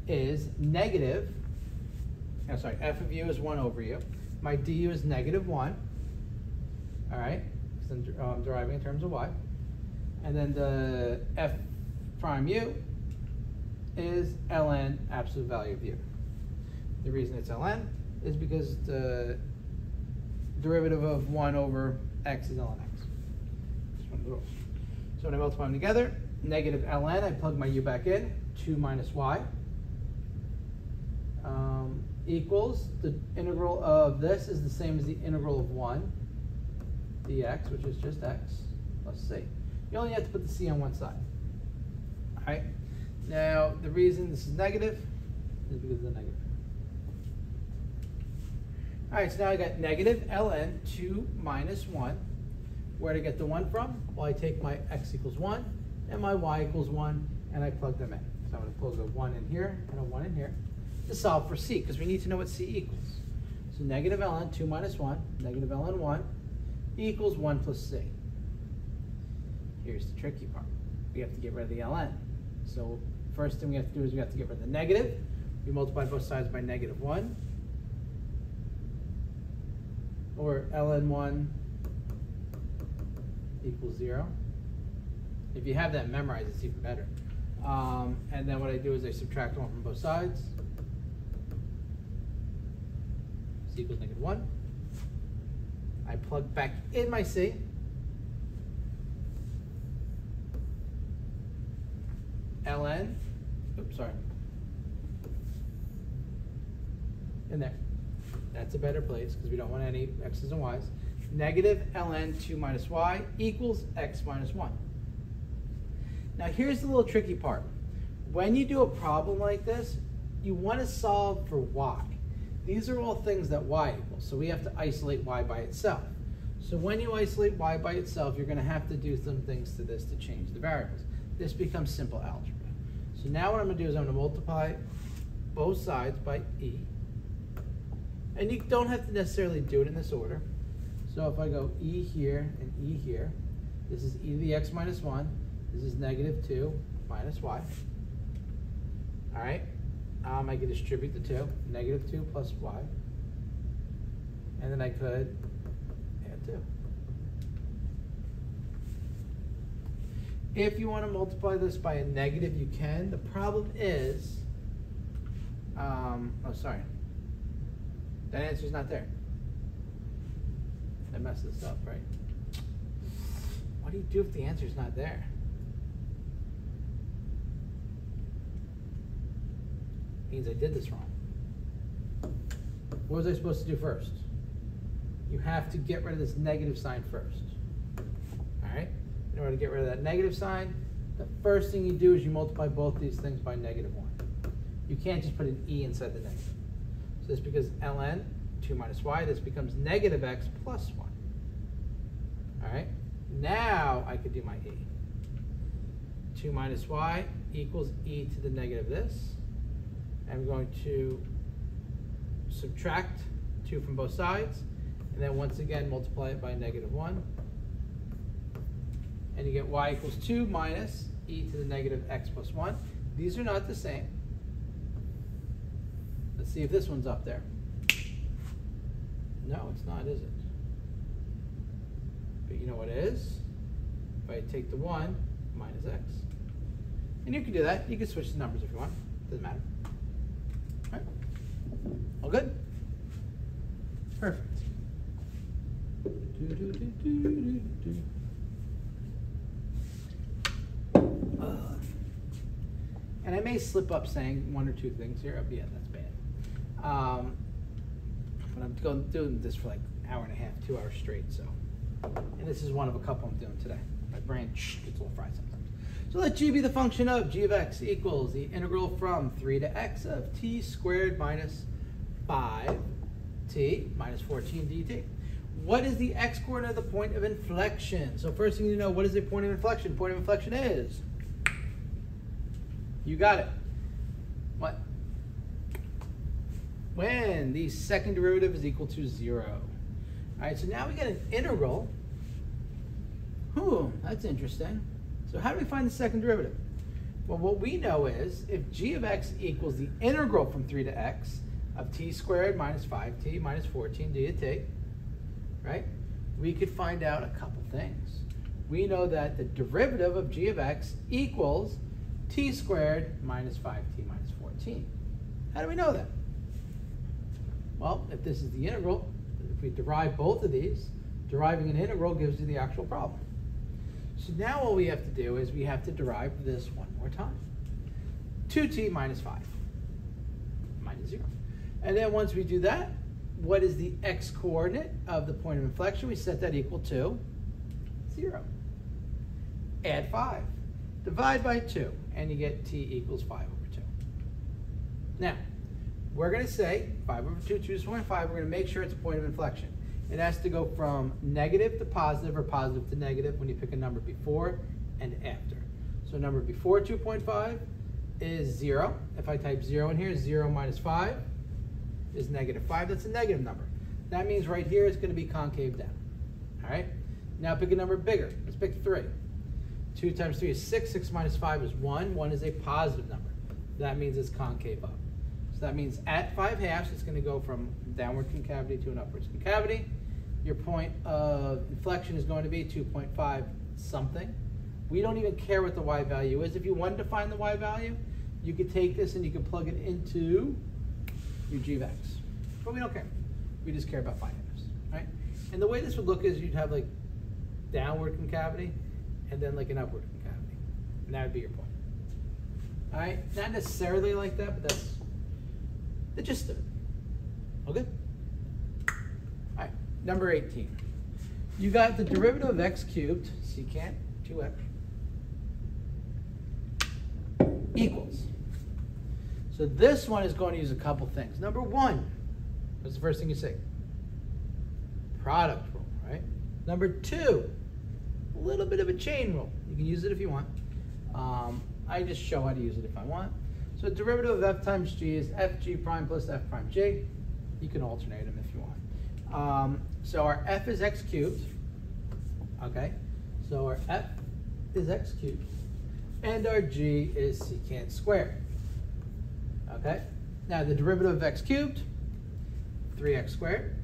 is negative, f of u is 1 over u. My du is negative 1. All right, because I'm deriving in terms of y. And then the f prime u is ln absolute value of u. The reason it's ln is because the derivative of 1 over x is ln x. Just one of the rules. So when I multiply them together, negative ln, I plug my u back in, 2 minus y, equals, the integral of this is the same as the integral of 1 dx, which is just x, plus c. You only have to put the c on one side. All right? Now, the reason this is negative is because of the negative. All right, so now I got negative ln 2 minus 1. Where did I get the 1 from? Well, I take my x equals 1 and my y equals 1, and I plug them in. So I'm going to plug a 1 in here and a 1 in here to solve for c, because we need to know what c equals. So negative ln 2 minus 1, negative ln 1, equals 1 plus c. Here's the tricky part. We have to get rid of the ln. So first thing we have to do is we have to get rid of the negative. We multiply both sides by negative 1. Or ln 1 equals 0. If you have that memorized, it's even better. And then what I do is I subtract 1 from both sides. C equals negative 1. I plug back in my c. ln, oops, sorry. In there. That's a better place because we don't want any x's and y's. Negative ln 2 minus y equals x minus 1. Now here's the little tricky part. When you do a problem like this, you want to solve for y. These are all things that y equals, so we have to isolate y by itself. So when you isolate y by itself, you're going to have to do some things to this to change the variables. This becomes simple algebra. So now what I'm going to do is I'm going to multiply both sides by e. And you don't have to necessarily do it in this order. So if I go e here and e here, this is e to the x minus 1. This is negative 2 minus y. All right. I can distribute the 2. Negative 2 plus y. And then I could add 2. If you want to multiply this by a negative, you can. The problem is, oh, sorry. That answer's not there. I messed this up, right? What do you do if the answer's not there? Means I did this wrong. What was I supposed to do first? You have to get rid of this negative sign first. All right? In order to get rid of that negative sign, the first thing you do is you multiply both these things by -1. You can't just put an e inside the negative. So this becomes ln 2 minus y. This becomes -x plus 1. All right? Now I could do my e. 2 minus y equals e to the negative this. I'm going to subtract 2 from both sides, and then once again multiply it by -1. And you get y equals 2 minus e to the negative x plus 1. These are not the same. Let's see if this one's up there. No, it's not, is it? But you know what it is? If I take the 1 minus x. And you can do that. You can switch the numbers if you want. Doesn't matter. All right. All good? Perfect. And I may slip up saying 1 or 2 things here. Oh, yeah, that's bad. But I'm doing this for like an hour and a half, 2 hours straight. So, and this is one of a couple I'm doing today. My brain gets a little fried sometimes. So let g be the function of g of x equals the integral from 3 to x of t squared minus 5t minus 14 dt. What is the x coordinate of the point of inflection? So first thing you know, what is the point of inflection? Point of inflection is, you got it. What? When the second derivative is equal to 0. All right, so now we get an integral. Ooh, that's interesting. So how do we find the second derivative? Well, what we know is if g of x equals the integral from 3 to x of t squared minus 5t minus 14 d to t, right? We could find out a couple things. We know that the derivative of g of x equals t squared minus 5t minus 14. How do we know that? Well, if this is the integral, if we derive both of these, deriving an integral gives you the actual problem. So now all we have to do is we have to derive this one more time. 2t minus 5 minus 0. And then once we do that, what is the x coordinate of the point of inflection? We set that equal to 0. Add 5. Divide by 2, and you get t equals 5 over 2. Now, we're going to say 5 over 2, 2.5. We're going to make sure it's a point of inflection. It has to go from negative to positive or positive to negative when you pick a number before and after. So number before 2.5 is 0. If I type 0 in here, 0 minus 5 is -5. That's a negative number. That means right here it's going to be concave down. All right? Now pick a number bigger. Let's pick 3. 2 times 3 is 6. 6 minus 5 is 1. 1 is a positive number. That means it's concave up. So that means at 5/2, it's going to go from downward concavity to an upwards concavity. Your point of inflection is going to be 2.5 something. We don't even care what the y value is. If you wanted to find the y value, you could take this and you can plug it into your g of x. But we don't care. We just care about 5/2, right? And the way this would look is you'd have like downward concavity and then like an upward concavity. And that would be your point. All right? Not necessarily like that, but that's the gist of it. Okay? All right, number 18. You got the derivative of x cubed, secant 2x, equals. So this one is going to use a couple things. Number 1, what's the first thing you say? Product rule, right? Number 2, a little bit of a chain rule. You can use it if you want. I just show how to use it if I want. So derivative of f times g is fg prime plus f prime g. You can alternate them if you want. So our f is x cubed. Okay, so our f is x cubed. And our g is secant squared. Okay, now the derivative of x cubed, 3x squared.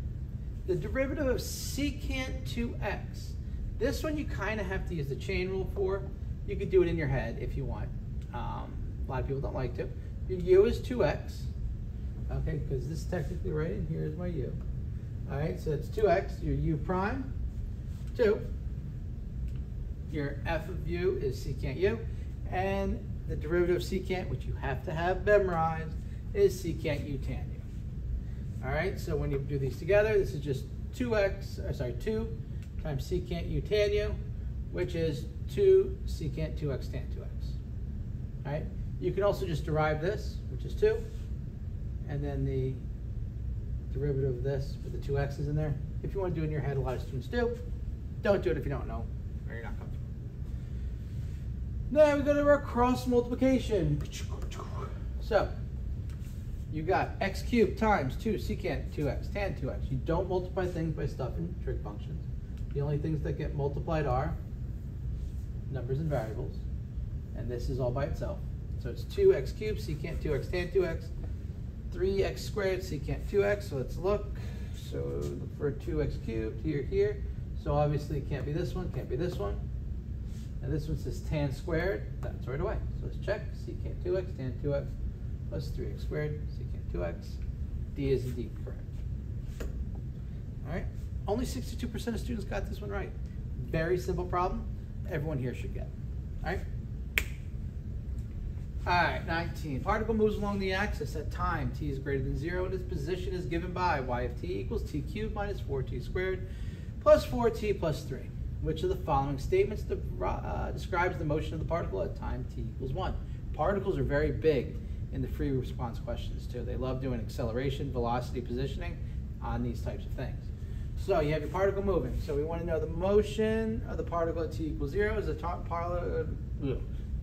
The derivative of secant 2x. This one you kind of have to use the chain rule for. You could do it in your head if you want. A lot of people don't like to. Your u is 2x, okay, because this is technically right in here is my u. All right, so it's 2x, your u prime, 2. Your f of u is secant u, and the derivative of secant, which you have to have memorized, is secant u tan u. All right, so when you do these together, this is just 2 times secant u tan u which is 2 secant 2x tan 2x. All right? You can also just derive this, which is 2, and then the derivative of this with the 2x's in there. If you want to do it in your head, a lot of students do. Don't do it if you don't know or you're not comfortable. Now we go to our cross multiplication. So you got x cubed times 2 secant 2x tan 2x. You don't multiply things by stuff in trig functions. The only things that get multiplied are numbers and variables. And this is all by itself. So it's 2x cubed secant 2x tan 2x. 3x squared secant 2x. So let's look. So look for 2x cubed here. So obviously it can't be this one, can't be this one. And this one says tan squared. That's right away. So let's check. Secant 2x tan 2x plus 3x squared secant 2x. D is indeed correct. All right. Only 62% of students got this one right. Very simple problem. Everyone here should get. All right. All right, 19. Particle moves along the axis at time t is greater than 0, and its position is given by y of t equals t cubed minus 4t squared plus 4t plus 3. Which of the following statements describes the motion of the particle at time t equals 1? Particles are very big in the free response questions too. They love doing acceleration, velocity, positioning on these types of things. So you have your particle moving. So we want to know the motion of the particle at t equals 0. Is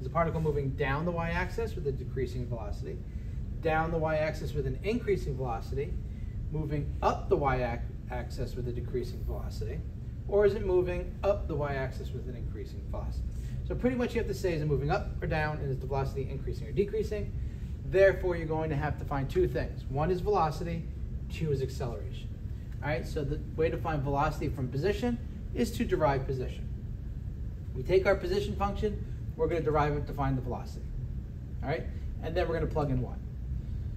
the particle moving down the y-axis with a decreasing velocity, down the y-axis with an increasing velocity, moving up the y-axis with a decreasing velocity, or is it moving up the y-axis with an increasing velocity? So pretty much you have to say, is it moving up or down, and is the velocity increasing or decreasing? Therefore, you're going to have to find two things. One is velocity, 2 is acceleration. All right, so the way to find velocity from position is to derive position. We take our position function, we're going to derive it to find the velocity. All right, and then we're going to plug in 1.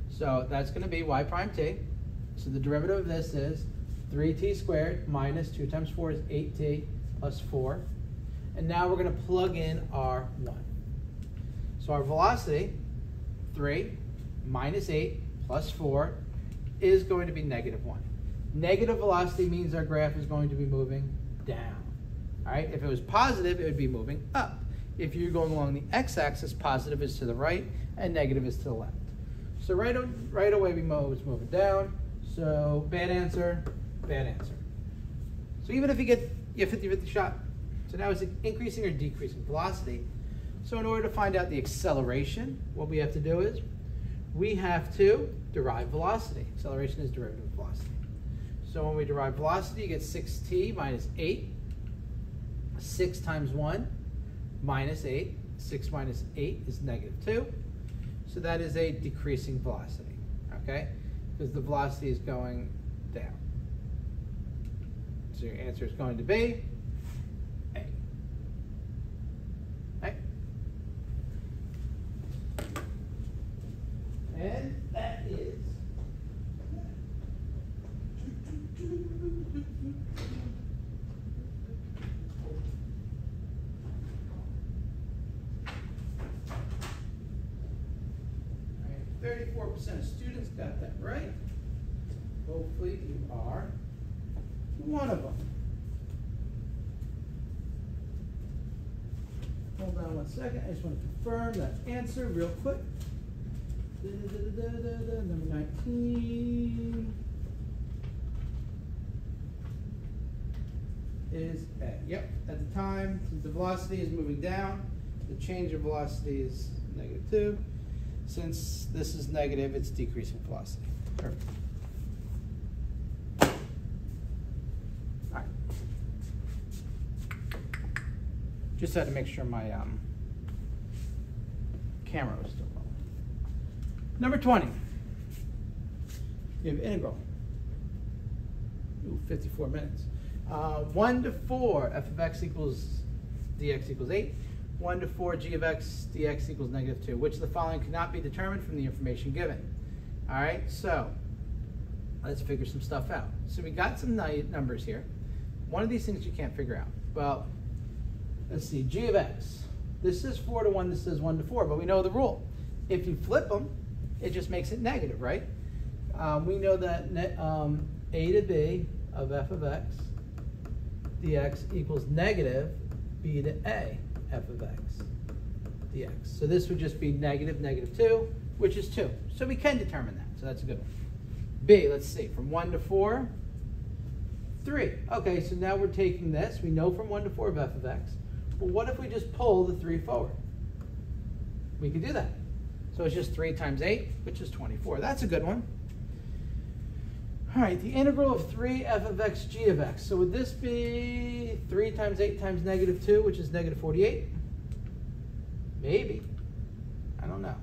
So that's going to be y prime t. So the derivative of this is 3t squared minus 2 times 4 is 8t plus 4. And now we're going to plug in our 1. So our velocity, 3 minus 8 plus 4, is going to be negative 1. Negative velocity means our graph is going to be moving down. All right, if it was positive, it would be moving up. If you're going along the x-axis, positive is to the right and negative is to the left. So right away we know it's moving down. So bad answer, bad answer. So even if you get a 50-50 shot, so now is it increasing or decreasing velocity? So in order to find out the acceleration, what we have to do is we have to derive velocity. Acceleration is derivative of velocity. So when we derive velocity, you get 6t minus 8. 6 times 1 minus 8. 6 minus 8 is negative 2. So that is a decreasing velocity, okay? Because the velocity is going down. So your answer is going to be A. Right? And that is 34% of students got that right. Hopefully you are one of them. Hold on 1 second. I just want to confirm that answer real quick. Number 19 is A. Yep, at the time, since the velocity is moving down, the change of velocity is negative 2. Since this is negative, it's decreasing velocity. Perfect. All right. Just had to make sure my camera was still rolling. Number 20. You have integral. Ooh, 54 minutes. 1 to 4, f of x equals dx equals 8. 1 to 4, g of x dx equals negative 2. Which of the following cannot be determined from the information given? All right, so let's figure some stuff out. So we got some numbers here. One of these things you can't figure out. Well, let's see, g of x. This is 4 to 1, this is 1 to 4, but we know the rule. If you flip them, it just makes it negative, right? We know that a to b of f of x dx equals negative b to a f of x dx. So this would just be negative, negative 2, which is 2. So we can determine that. So that's a good one. B, let's see, from 1 to 4, 3. Okay, so now we're taking this. We know from 1 to 4 of f of x. Well, what if we just pull the 3 forward? We could do that. So it's just 3 times 8, which is 24. That's a good one. All right, the integral of 3 f of x g of x. So would this be 3 times 8 times negative 2, which is negative 48? Maybe. I don't know.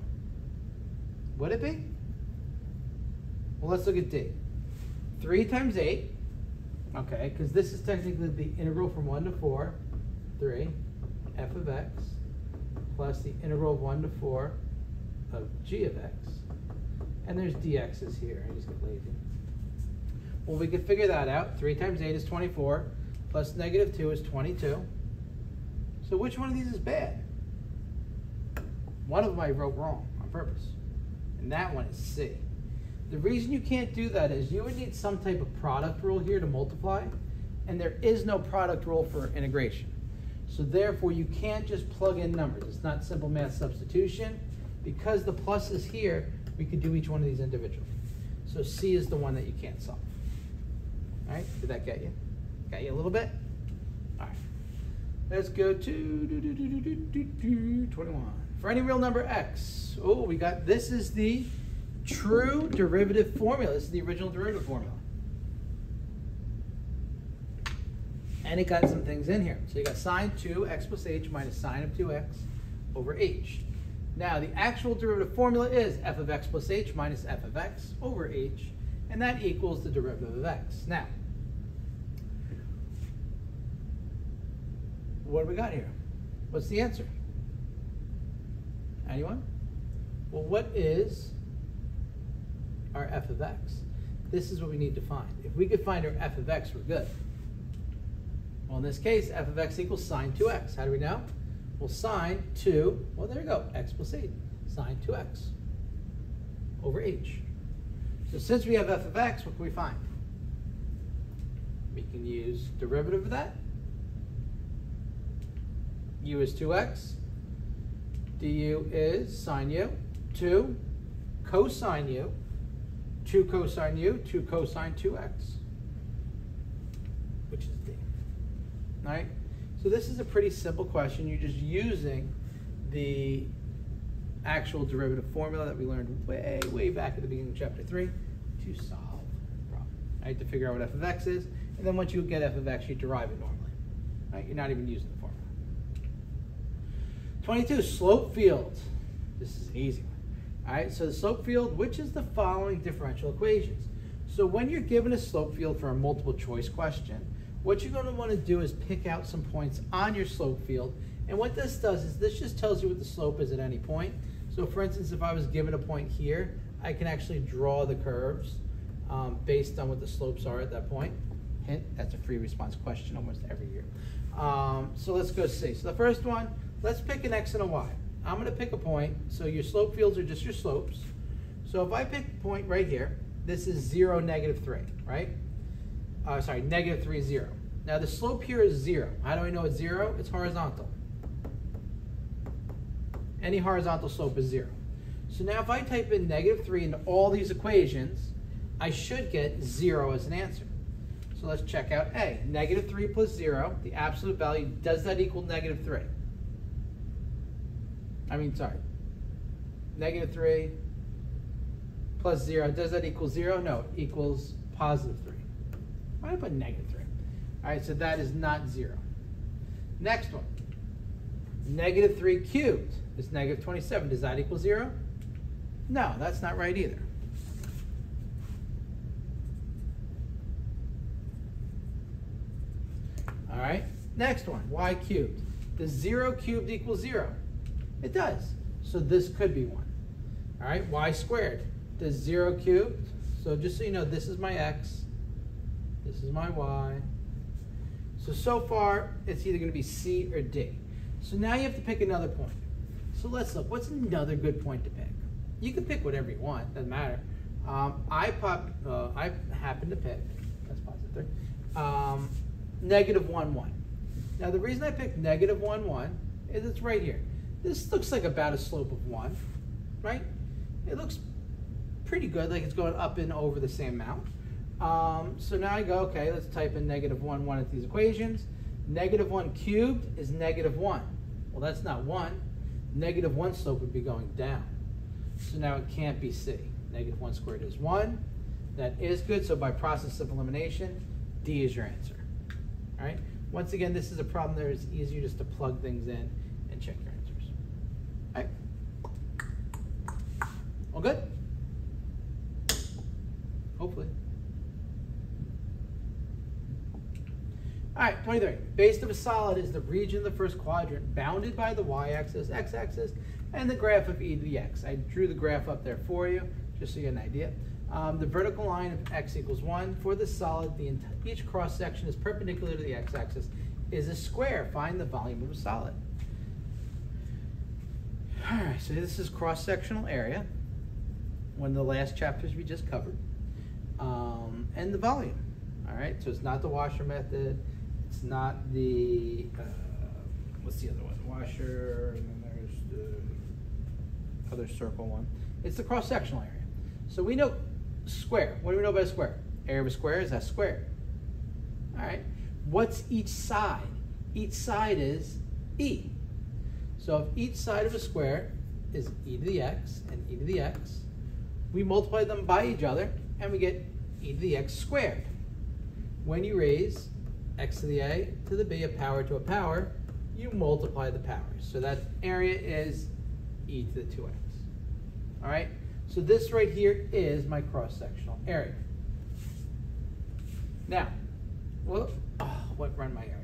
Would it be? Well, let's look at D. 3 times 8, okay, because this is technically the integral from 1 to 4, 3 f of x, plus the integral of 1 to 4 of g of x. And there's dx's here. I just get lazy. Well, we could figure that out. 3 times 8 is 24, plus negative 2 is 22. So which one of these is bad? One of them I wrote wrong on purpose, and that one is C. The reason you can't do that is you would need some type of product rule here to multiply, and there is no product rule for integration. So therefore, you can't just plug in numbers. It's not simple math substitution. Because the plus is here, we could do each one of these individually. So C is the one that you can't solve. All right, did that get you? Got you a little bit? All right, let's go to 21. For any real number x, oh, we got, this is the true derivative formula. This is the original derivative formula. And it got some things in here. So you got sine 2x plus h minus sine of 2x over h. Now, the actual derivative formula is f of x plus h minus f of x over h, and that equals the derivative of x. Now, what do we got here? What's the answer? Anyone? Well, what is our f of x? This is what we need to find. If we could find our f of x, we're good. Well, in this case, f of x equals sine 2x. How do we know? Well, sine 2, well, there you go, x plus 8, sine 2x over h. So since we have f of x, what can we find? We can use derivative of that. U is 2x. du is sine u, 2 cosine u, 2 cosine u, 2 cosine 2x, which is d. All right? So this is a pretty simple question. You're just using the actual derivative formula that we learned way back at the beginning of chapter 3 to solve the problem. Right? To figure out what f of x is, and then once you get f of x, you derive it normally. Right? You're not even using the formula. 22, slope field. This is an easy one. All right, so the slope field, which is the following differential equations? So when you're given a slope field for a multiple choice question, what you're going to want to do is pick out some points on your slope field. And what this does is this just tells you what the slope is at any point. So for instance, if I was given a point here, I can actually draw the curves based on what the slopes are at that point. Hint, that's a free response question almost every year. So let's go see. So the first one, let's pick an x and a y. I'm going to pick a point. So your slope fields are just your slopes. So if I pick a point right here, this is 0, -3, right? Sorry, -3, 0. Now the slope here is 0. How do I know it's 0? It's horizontal. Any horizontal slope is 0. So now if I type in -3 into all these equations, I should get 0 as an answer. So let's check out A. -3 plus 0, the absolute value, does that equal -3? I mean, sorry. -3 plus 0, does that equal 0? No, it equals +3. Why did I put -3? All right, so that is not 0. Next one. -3 cubed is -27. Does that equal 0? No, that's not right either. All right, next one, y cubed. Does 0 cubed equal 0? It does. So this could be 1. All right, y squared. Does 0 cubed? So just so you know, this is my x. This is my y. So far, it's either going to be C or D. So now you have to pick another point. So let's look. What's another good point to pick? You can pick whatever you want. Doesn't matter. I happen to pick, that's +3, -1, 1. Now the reason I picked negative 1, 1 is it's right here. This looks like about a slope of 1, right? It looks pretty good, like it's going up and over the same amount. So now I go, okay, let's type in negative 1, 1 at these equations. Negative 1 cubed is negative 1. Well, that's not 1. Negative 1 slope would be going down. So now it can't be C. Negative 1 squared is 1. That is good, so by process of elimination, D is your answer. All right? Once again, this is a problem that is easier just to plug things in and check your answers. All right? All good? Hopefully. All right, 23. Base of a solid is the region of the first quadrant bounded by the y-axis, x-axis, and the graph of e to the x. I drew the graph up there for you, just so you get an idea. The vertical line of x equals 1. For the solid, each cross-section is perpendicular to the x-axis, is a square. Find the volume of a solid. All right, so this is cross-sectional area, one of the last chapters we just covered, and the volume. All right, so it's not the washer method. It's not the, what's the other one? Washer, and then there's the other circle one. It's the cross-sectional area. So we know square. What do we know about a square? Area of a square is S squared. All right, what's each side? Each side is E. So if each side of a square is e to the x and e to the x, we multiply them by each other and we get e to the x squared. When you raise x to the a to the b, a power to a power, you multiply the powers. So that area is e to the 2x. All right, so this right here is my cross-sectional area. Now, what run my area?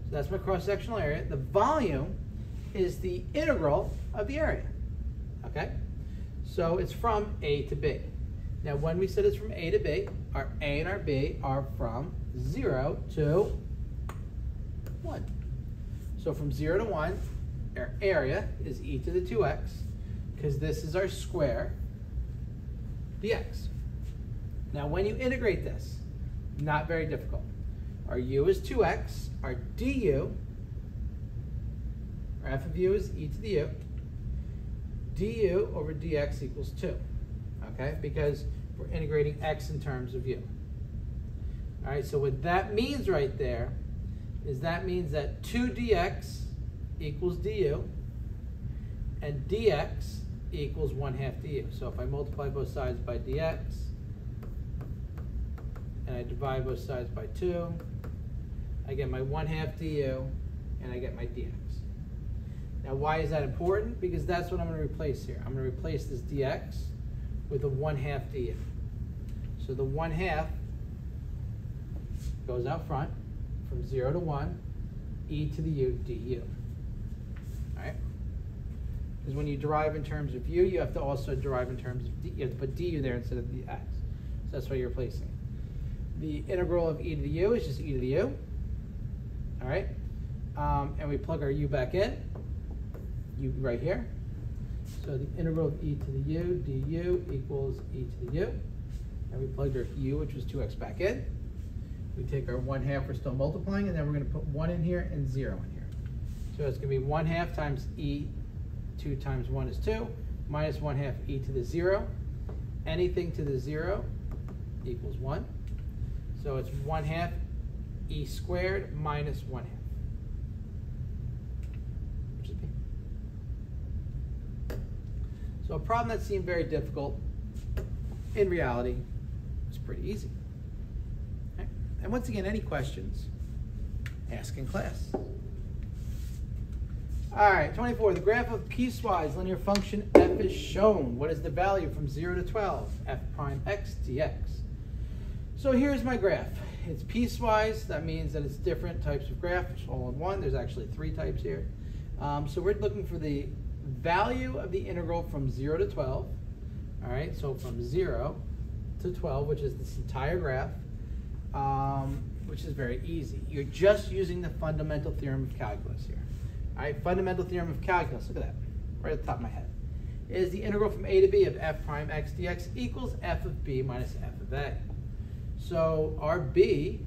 So that's my cross-sectional area. The volume is the integral of the area, okay? So it's from A to B. Now, when we said it's from A to B, our A and our B are from 0 to 1. So from 0 to 1, our area is e to the 2x, because this is our square, dx. Now, when you integrate this, not very difficult. Our u is 2x, our du, our f of u is e to the u, du over dx equals 2, okay? Because we're integrating x in terms of u. All right, so what that means right there is that means that 2 dx equals du, and dx equals 1/2 du. So if I multiply both sides by dx, and I divide both sides by 2, I get my 1/2 du, and I get my dx. Now, why is that important? Because that's what I'm going to replace here. I'm going to replace this dx with a 1/2 du. So the 1/2 goes out front from 0 to 1, e to the u du. All right? Because when you derive in terms of u, you have to also derive in terms of d. You have to put du there instead of the x. So that's why you're replacing. The integral of e to the u is just e to the u. All right? And we plug our u back in. U right here. So the integral of e to the u du equals e to the u. And we plugged our u, which was 2x, back in. We take our 1/2, we're still multiplying, and then we're going to put 1 in here and 0 in here. So it's going to be 1/2 times e, 2 times 1 is 2, minus 1/2 e to the 0. Anything to the 0 equals 1. So it's 1/2 e squared minus 1/2, which is b. So a problem that seemed very difficult, in reality, is pretty easy. Okay? And once again, any questions, ask in class. All right, 24. The graph of piecewise linear function f is shown. What is the value from 0 to 12? F prime x dx. So here's my graph. It's piecewise. That means that it's different types of graph, all in one. There's actually 3 types here. So we're looking for the value of the integral from 0 to 12. All right, so from 0 to 12, which is this entire graph, which is very easy. You're just using the fundamental theorem of calculus here. All right, fundamental theorem of calculus, look at that, right at the top of my head, is the integral from a to b of f prime x dx equals f of b minus f of a. So our b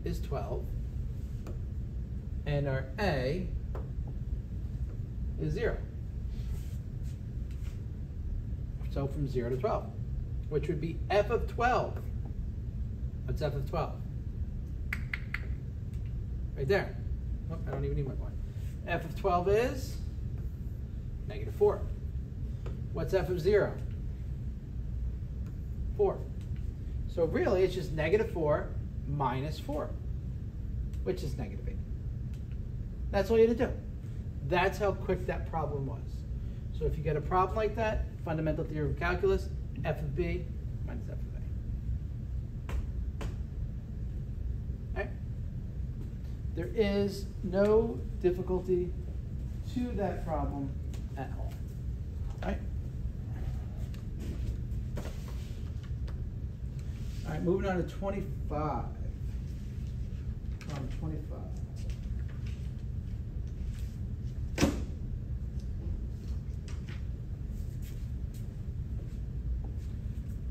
is 12, And our A is 0. So from 0 to 12, which would be f of 12. What's f of 12? Right there. Nope, I don't even need my point. F of 12 is -4. What's f of 0? 4. So really, it's just -4 minus 4, which is -8. That's all you had to do. That's how quick that problem was. So if you get a problem like that, fundamental theory of calculus, f of b minus f of a. All right? There is no difficulty to that problem at all. All right? All right, moving on to 25. Problem 25.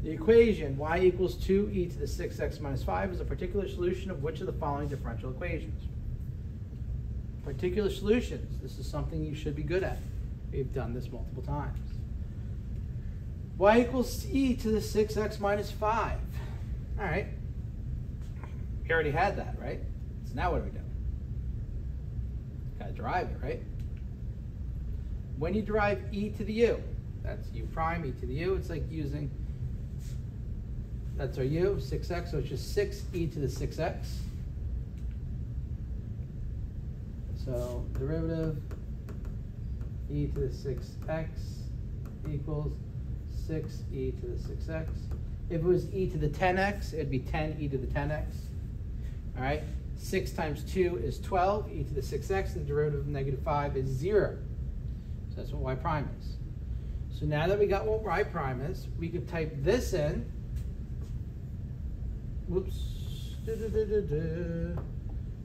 The equation y equals 2e to the 6x minus 5 is a particular solution of which of the following differential equations? Particular solutions. This is something you should be good at. We've done this multiple times. Y equals e to the 6x minus 5. All right. We already had that, right? So now what do we do? Got to derive it, right? When you derive e to the u, that's u prime, e to the u, it's like using, that's our u, 6x, so it's just 6e to the 6x. So derivative e to the 6x equals 6e to the 6x. If it was e to the 10x, it'd be 10e to the 10x. All right, 6 times 2 is 12, e to the 6x, the derivative of -5 is 0. So that's what y prime is. So now that we got what y prime is, we could type this in. Whoops.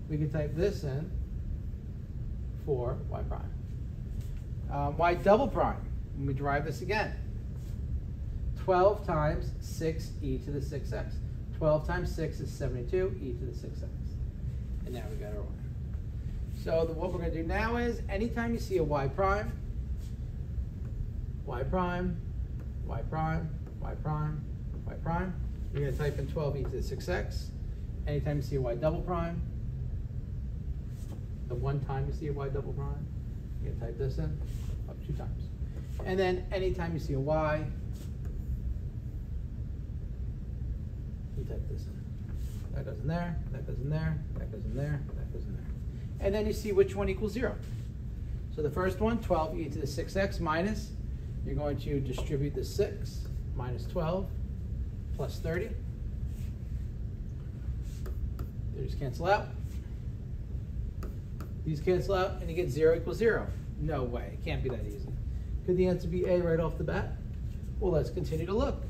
We could type this in for y prime. Y double prime, when we derive this again. 12 times 6e to the 6x. 12 times 6 is 72, e to the 6x. And now we got our y. So what we're going to do now is, anytime you see a y prime, y prime, y prime, y prime, y prime, you're going to type in 12e to the 6x. Anytime you see a y double prime, the one time you see a y double prime, you're going to type this in up 2 times. And then anytime you see a y, you type this in. That goes in there, that goes in there, that goes in there, that goes in there. And then you see which one equals 0. So the first one, 12e to the 6x minus, you're going to distribute the 6 minus 12 plus 30. They just cancel out. These cancel out, and you get 0 equals 0. No way, it can't be that easy. Could the answer be A right off the bat? Well, let's continue to look.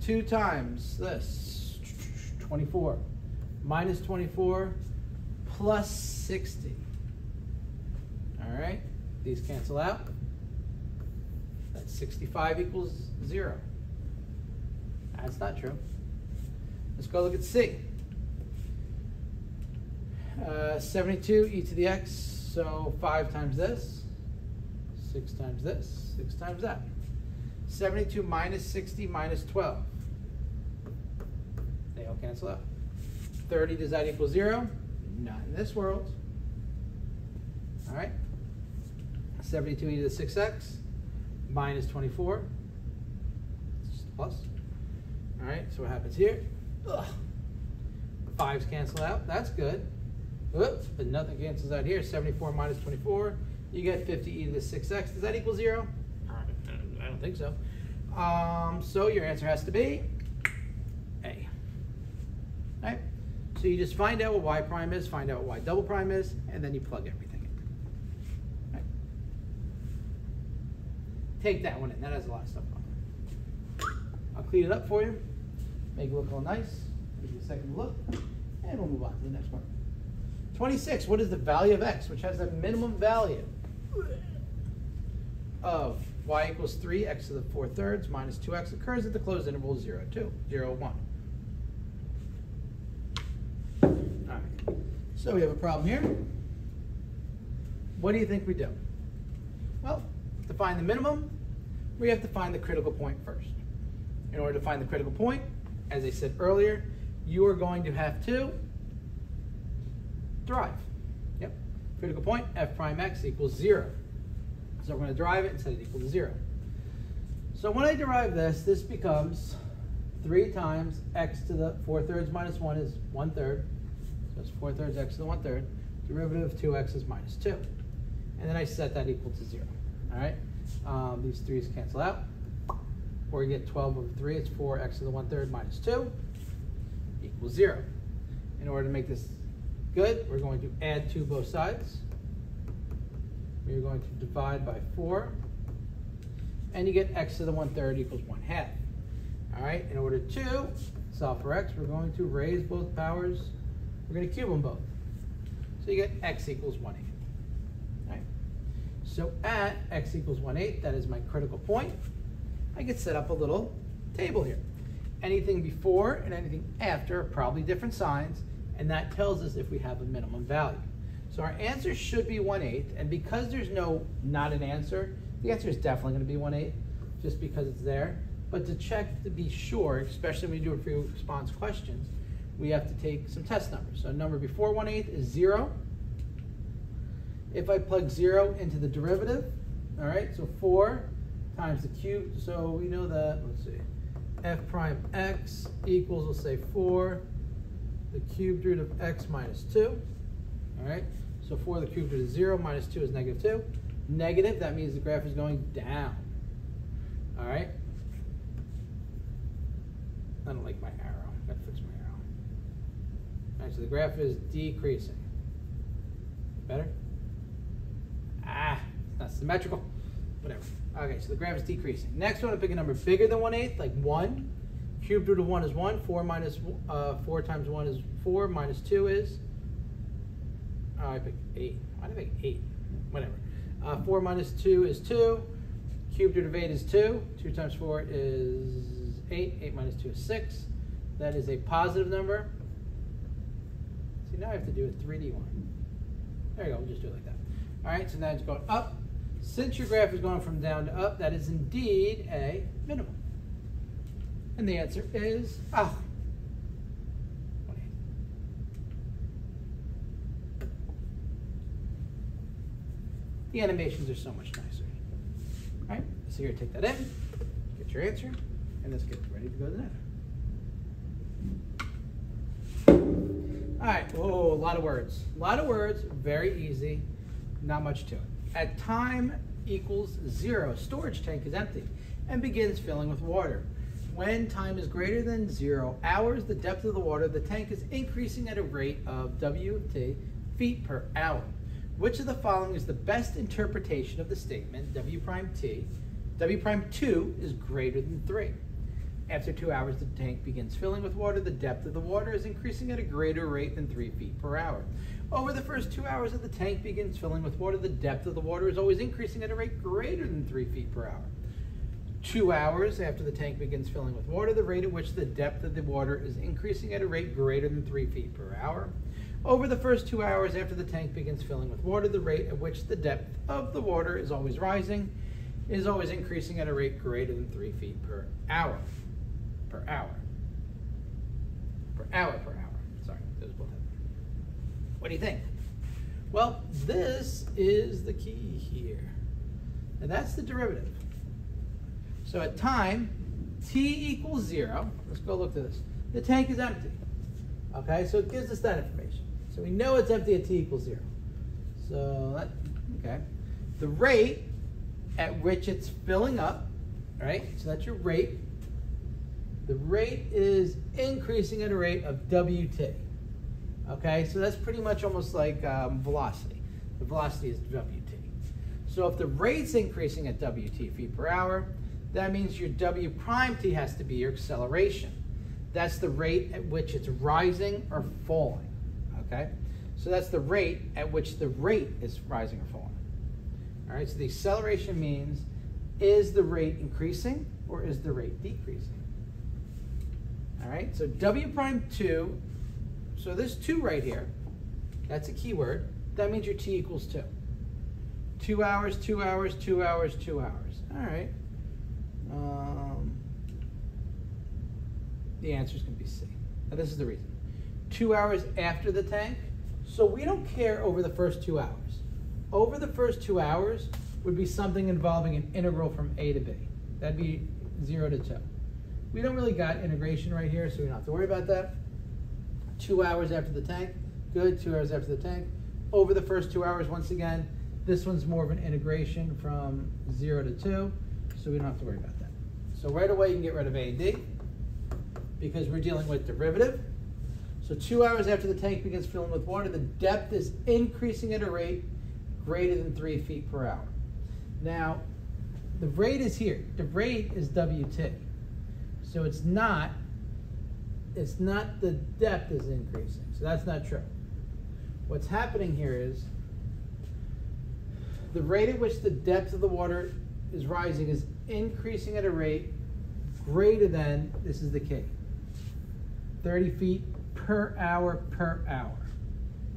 2 times this, 24, minus 24, plus 60. All right, these cancel out. That's 65 equals 0. That's not true. Let's go look at C. 72 e to the x, so 5 times this, 6 times this, 6 times that. 72 minus 60 minus 12. They all cancel out. 30, does that equal 0? Not in this world. All right. 72 e to the 6x minus 24. It's just a plus. All right, so what happens here? Ugh. 5's cancel out. That's good. Oops, but nothing cancels out here. 74 minus 24. You get 50 e to the 6x. Does that equal 0? I don't think so. So your answer has to be A. All right? So you just find out what y prime is, find out what y double prime is, and then you plug everything in. All right? Take that one in. That has a lot of stuff on it. I'll clean it up for you, make it look all nice, give you a second to look, and we'll move on to the next one. 26, what is the value of x, which has a minimum value of y equals 3, x to the 4/3 minus 2x occurs at the closed interval 0, 2, 0, 1. All right, so we have a problem here. what do you think we do? Well, to find the minimum, we have to find the critical point first. In order to find the critical point, as I said earlier, you are going to have to derive. Yep. Critical point, f prime x equals 0. So we're going to derive it and set it equal to 0. So when I derive this, this becomes 3 times x to the 4/3 minus 1 is 1/3. So it's 4/3 x to the 1/3. Derivative of 2x is minus 2. And then I set that equal to 0. All right? These 3's cancel out. Or you get 12 over 3. It's 4x to the 1/3 minus 2 equals 0. In order to make this good, we're going to add 2 both sides. We're going to divide by 4. And you get x to the 1/3 equals 1/2. All right, in order to solve for x, we're going to raise both powers. We're going to cube them both. So you get x equals 1/8. All right. So at x equals 1/8, that is my critical point. I could set up a little table here. Anything before and anything after are probably different signs, and that tells us if we have a minimum value. So our answer should be 1/8, and because there's not an answer, the answer is definitely going to be 1/8, just because it's there. But to check to be sure, especially when we do a free response questions, we have to take some test numbers. So a number before 1/8 is 0. If I plug 0 into the derivative, all right, so 4 times the cube, so we know that, let's see, f prime x equals, we'll say 4, the cubed root of x minus 2, all right? So 4 the cubed root is 0, minus 2 is negative 2. Negative, that means the graph is going down, all right? I don't like my arrow. I've got to fix my arrow. All right, so the graph is decreasing. Better? It's not symmetrical. Whatever. Okay, so the graph is decreasing. Next, I want to pick a number bigger than 1/8, like 1. Cubed root of 1 is 1. 4 times 1 is 4. Minus 2 is... Oh, I picked 8. Why did I pick 8? Whatever. 4 minus 2 is 2. Cubed root of 8 is 2. 2 times 4 is 8. 8 minus 2 is 6. That is a positive number. See, now I have to do a 3D one. There you go. We'll just do it like that. All right, so now it's going up. Since your graph is going from down to up, that is indeed a minimum. And the answer is, 1/8. The animations are so much nicer. All right, so here, take that in, get your answer, and let's get ready to go to the next. All right, whoa, a lot of words. A lot of words, very easy, not much to it. At time equals 0, storage tank is empty and begins filling with water. When time is greater than 0 hours, the depth of the water, the tank is increasing at a rate of WT feet per hour. Which of the following is the best interpretation of the statement W prime 2 is greater than 3? After 2 hours, the tank begins filling with water. The depth of the water is increasing at a greater rate than 3 feet per hour. Over the first 2 hours that the tank begins filling with water, the depth of the water is always increasing at a rate greater than 3 feet per hour. 2 hours after the tank begins filling with water, the rate at which the depth of the water is increasing at a rate greater than 3 feet per hour. Over the first 2 hours after the tank begins filling with water, the rate at which the depth of the water is always rising, is always increasing at a rate greater than 3 feet per hour. Per hour. Sorry, those both have. What do you think? Well, this is the key here. And that's the derivative. So at time, t equals 0, let's go look at this. The tank is empty. Okay, so it gives us that information. So we know it's empty at t equals 0. So, okay. The rate at which it's filling up, all right, so that's your rate. The rate is increasing at a rate of WT. Okay, so that's pretty much almost like velocity. The velocity is WT. So if the rate's increasing at WT feet per hour, that means your W prime T has to be your acceleration. That's the rate at which it's rising or falling. Okay, so that's the rate at which the rate is rising or falling. All right, so the acceleration means, is the rate increasing or is the rate decreasing? All right, so W prime 2, so this 2 right here, that's a keyword. That means your T equals 2. 2 hours, 2 hours, 2 hours, 2 hours. All right. The answer is going to be C. Now this is the reason. 2 hours after the tank. So we don't care over the first 2 hours. Over the first 2 hours would be something involving an integral from A to B. That'd be 0 to 2. We don't really got integration right here, so we don't have to worry about that. 2 hours after the tank. Good, 2 hours after the tank. Over the first 2 hours, once again, this one's more of an integration from 0 to 2, so we don't have to worry about that. So right away you can get rid of A and D because we're dealing with derivative. So 2 hours after the tank begins filling with water, the depth is increasing at a rate greater than 3 feet per hour. Now, the rate is here. The rate is WT. So it's not the depth is increasing. So that's not true. What's happening here is the rate at which the depth of the water is rising is increasing at a rate greater than, this is the key, 30 feet per hour per hour.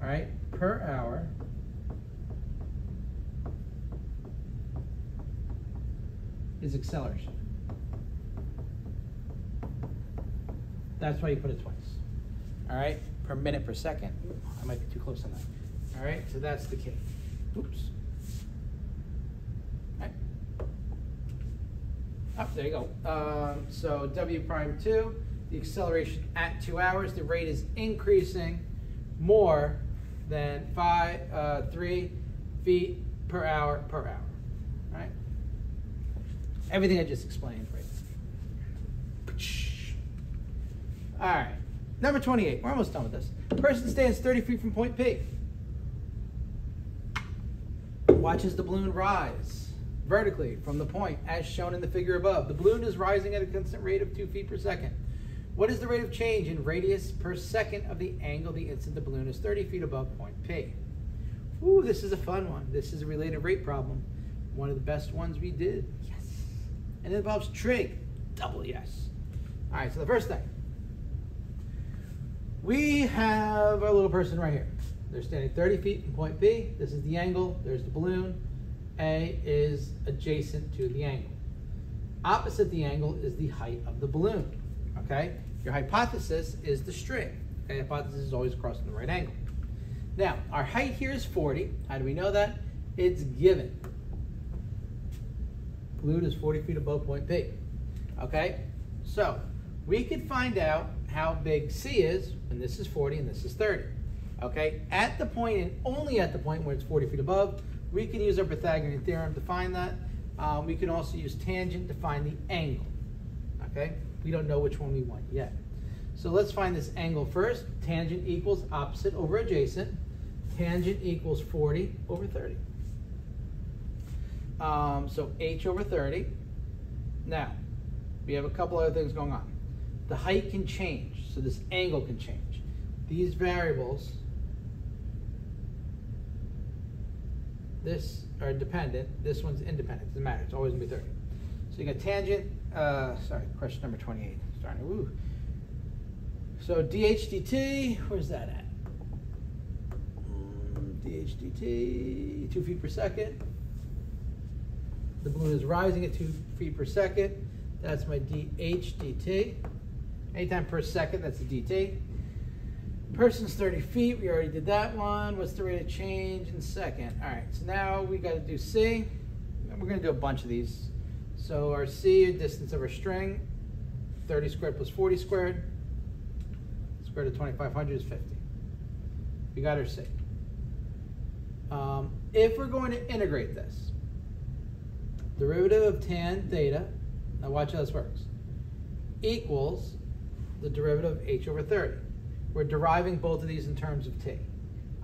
All right, per hour. Is acceleration. That's why you put it twice. All right, per minute per second. I might be too close on that. All right, so that's the key. Oops. All right. Oh, there you go. So W prime 2, the acceleration at 2 hours, the rate is increasing more than 3 feet per hour per hour. All right. Everything I just explained right there. All right, number 28. We're almost done with this. A person stands 30 feet from point P. Watches the balloon rise vertically from the point as shown in the figure above. The balloon is rising at a constant rate of 2 feet per second. What is the rate of change in radius per second of the angle the instant the balloon is 30 feet above point P? Ooh, this is a fun one. This is a related rate problem. One of the best ones we did. Yes. And it involves trig. Double yes. All right, so the first thing. We have our little person right here. They're standing 30 feet from point B. This is the angle. There's the balloon. A is adjacent to the angle. Opposite the angle is the height of the balloon. Okay? Your hypothesis is the string. Okay? Hypothesis is always crossing the right angle. Now, our height here is 40. How do we know that? It's given. Balloon is 40 feet above point P. Okay? So, we could find out how big C is when this is 40 and this is 30. Okay? At the point, and only at the point where it's 40 feet above, we can use our Pythagorean theorem to find that. We can also use tangent to find the angle. Okay? We don't know which one we want yet. So let's find this angle first. Tangent equals opposite over adjacent. Tangent equals 40 over 30. So h over 30. Now, we have a couple other things going on. The height can change, so this angle can change. These variables, this are dependent, this one's independent. Doesn't matter, it's always gonna be 30. So you got tangent, question number 28. Starting, woo. So dH dt, where's that at? dH dt, 2 feet per second. The balloon is rising at 2 feet per second. That's my dH dt. Anytime per second, that's the dt. Person's 30 feet, we already did that one. What's the rate of change in second? All right, so now we got to do C. And we're going to do a bunch of these. So our C, distance of our string, 30 squared plus 40 squared. Square root of 2500 is 50. We got our C. If we're going to integrate this, derivative of tan theta, now watch how this works, equals the derivative of h over 30. We're deriving both of these in terms of t.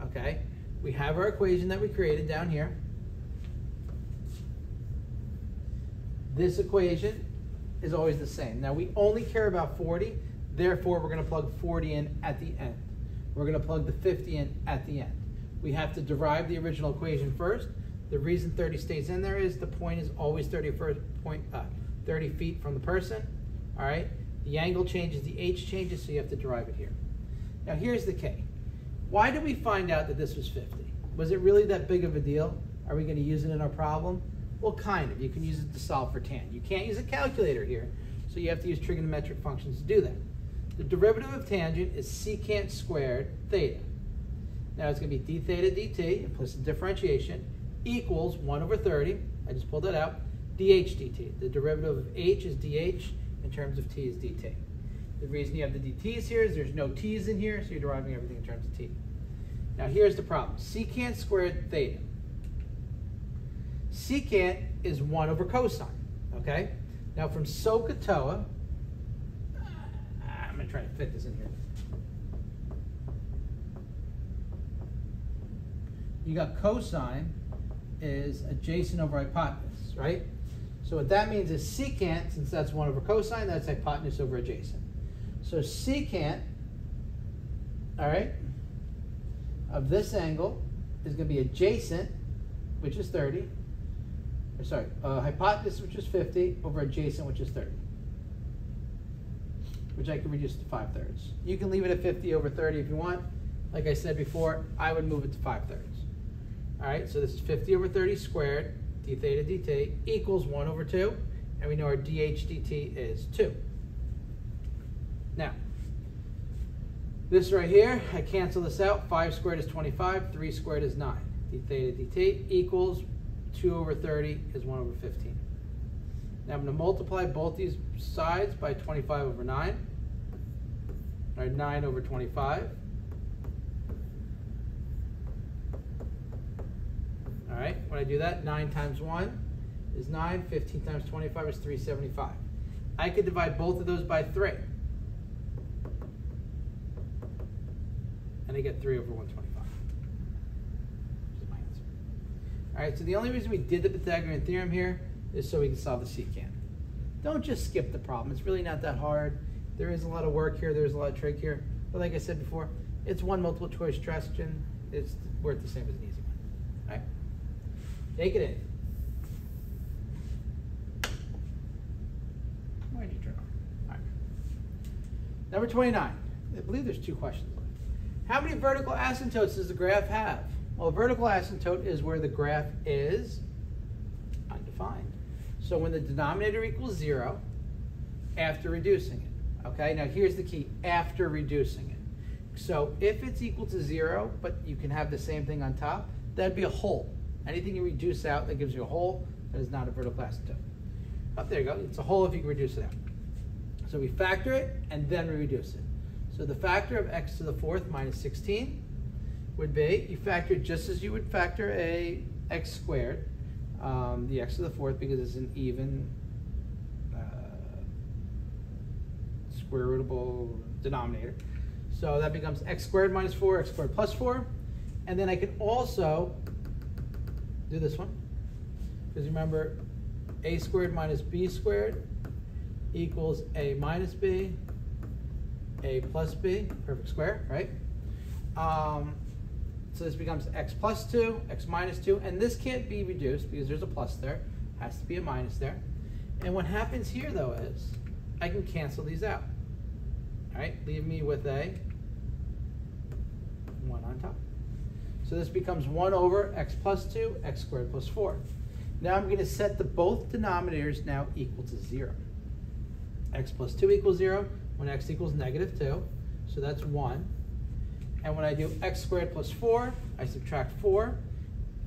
Okay? We have our equation that we created down here. This equation is always the same. Now we only care about 40, therefore we're going to plug 40 in at the end. We're going to plug the 50 in at the end. We have to derive the original equation first. The reason 30 stays in there is the point is always 30 feet from the person. All right? The angle changes, the h changes, so you have to derive it here. Now here's the K. Why did we find out that this was 50? Was it really that big of a deal? Are we going to use it in our problem? Well, kind of. You can use it to solve for tan. You can't use a calculator here, so you have to use trigonometric functions to do that. The derivative of tangent is secant squared theta. Now it's going to be d theta dt, implicit differentiation, equals 1 over 30, I just pulled that out, dh dt. The derivative of h is dh, in terms of t is dt. The reason you have the dt's here is there's no t's in here, so you're deriving everything in terms of t. Now here's the problem. Secant squared theta. Secant is 1 over cosine, okay? Now from SOHCAHTOA, I'm going to try to fit this in here. You got cosine is adjacent over hypotenuse, right? So what that means is secant, since that's 1 over cosine, that's hypotenuse over adjacent. So secant, all right, of this angle is going to be adjacent, which is 30, or sorry, hypotenuse, which is 50, over adjacent, which is 30, which I can reduce to 5/3. You can leave it at 50 over 30 if you want. Like I said before, I would move it to 5/3. All right, so this is 50 over 30 squared, d theta dt, equals 1 over 2, and we know our dh dt is 2. Now, this right here, I cancel this out. 5 squared is 25, 3 squared is 9. d theta dt equals 2 over 30 is 1 over 15. Now I'm going to multiply both these sides by 25 over 9, or 9 over 25. All right, when I do that, 9 times 1 is 9, 15 times 25 is 375. I could divide both of those by 3. And I get 3 over 125, which is my answer. All right, so the only reason we did the Pythagorean theorem here is so we can solve the secant. Don't just skip the problem. It's really not that hard. There is a lot of work here. There's a lot of trick here. But like I said before, it's one multiple choice question. It's worth the same as an easy one. All right? Take it in. Why did you turn on? All right. Number 29. I believe there's 2 questions left. How many vertical asymptotes does the graph have? Well, a vertical asymptote is where the graph is undefined. So when the denominator equals 0, after reducing it. Okay, now here's the key, after reducing it. So if it's equal to 0, but you can have the same thing on top, that'd be a hole. Anything you reduce out that gives you a hole, that is not a vertical asymptote. Oh, there you go, it's a hole if you can reduce it out. So we factor it, and then we reduce it. So the factor of x to the 4th minus 16 would be, you factor it just as you would factor a x squared, the x to the 4th, because it's an even square rootable denominator. So that becomes x squared minus 4, x squared plus 4. And then I can also do this one, because remember, a squared minus b squared equals a minus b, a plus b, perfect square, right? So this becomes x plus 2, x minus 2, and this can't be reduced because there's a plus there, has to be a minus there. And what happens here though is, I can cancel these out. All right, leave me with a 1 on top. So this becomes 1 over x plus 2, x squared plus 4. Now I'm going to set the both denominators now equal to 0. X plus 2 equals 0 when x equals negative 2. So that's 1. And when I do x squared plus 4, I subtract 4.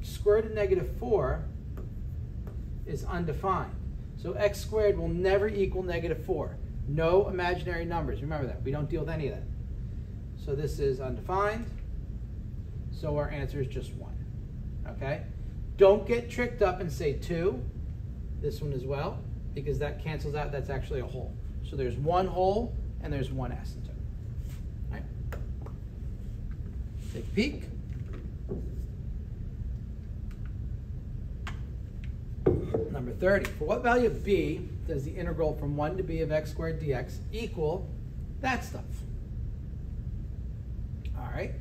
Square root of negative 4 is undefined. So x squared will never equal negative 4. No imaginary numbers. Remember that. We don't deal with any of that. So this is undefined. So our answer is just 1. Okay? Don't get tricked up and say 2. This one as well, because that cancels out. That's actually a hole. So there's 1 hole and there's 1 asymptote. All right? Take a peek. Number 30. For what value of b does the integral from 1 to b of x squared dx equal that stuff? All right.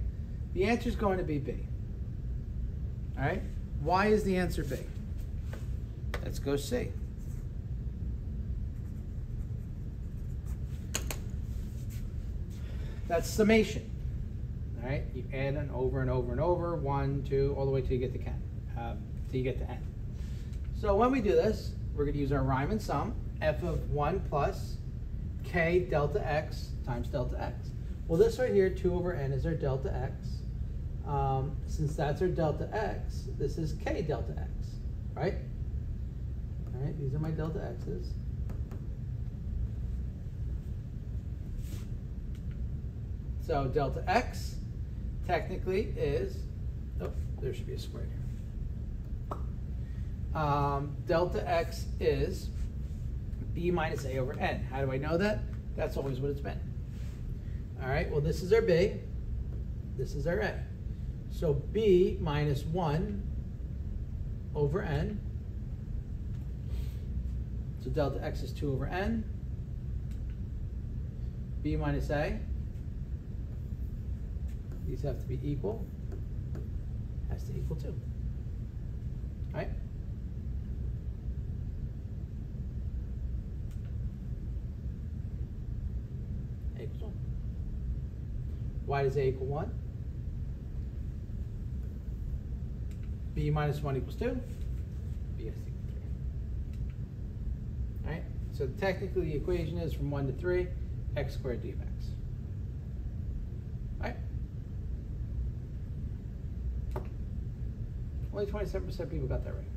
The answer is going to be b. All right. Why is the answer b? Let's go see. That's summation. All right. You add an over and over and over, 1, 2, all the way till you get to 10. till you get to n. So when we do this, we're going to use our rhyme and sum, f of 1 plus k delta x times delta x. Well, this right here, 2 over n, is our delta x. Since that's our delta x, this is k delta x, right? All right, these are my delta x's. So delta x technically is, oh, there should be a square here. Delta x is b minus a over n. How do I know that? That's always what it's been. All right, well, this is our b, this is our a. So b minus 1 over n. So delta x is 2 over n. b minus a. These have to be equal. Has to equal 2. All right? A equals 1. Why does a equal 1? B minus 1 equals 2. B has to equal 3. All right? So technically the equation is from 1 to 3, x squared dx. All right? Only 27% of people got that right.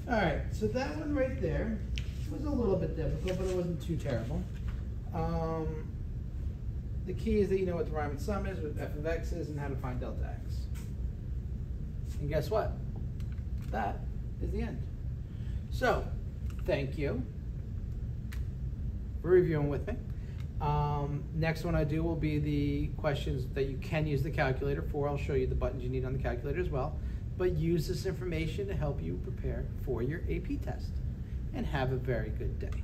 All right, so that one right there was a little bit difficult, but it wasn't too terrible. The key is that you know what the rhyme and sum is, what f of x is, and how to find delta x. And guess what? That is the end. So, thank you for reviewing with me. Next one I do will be the questions that you can use the calculator for. I'll show you the buttons you need on the calculator as well. But use this information to help you prepare for your AP test. And have a very good day.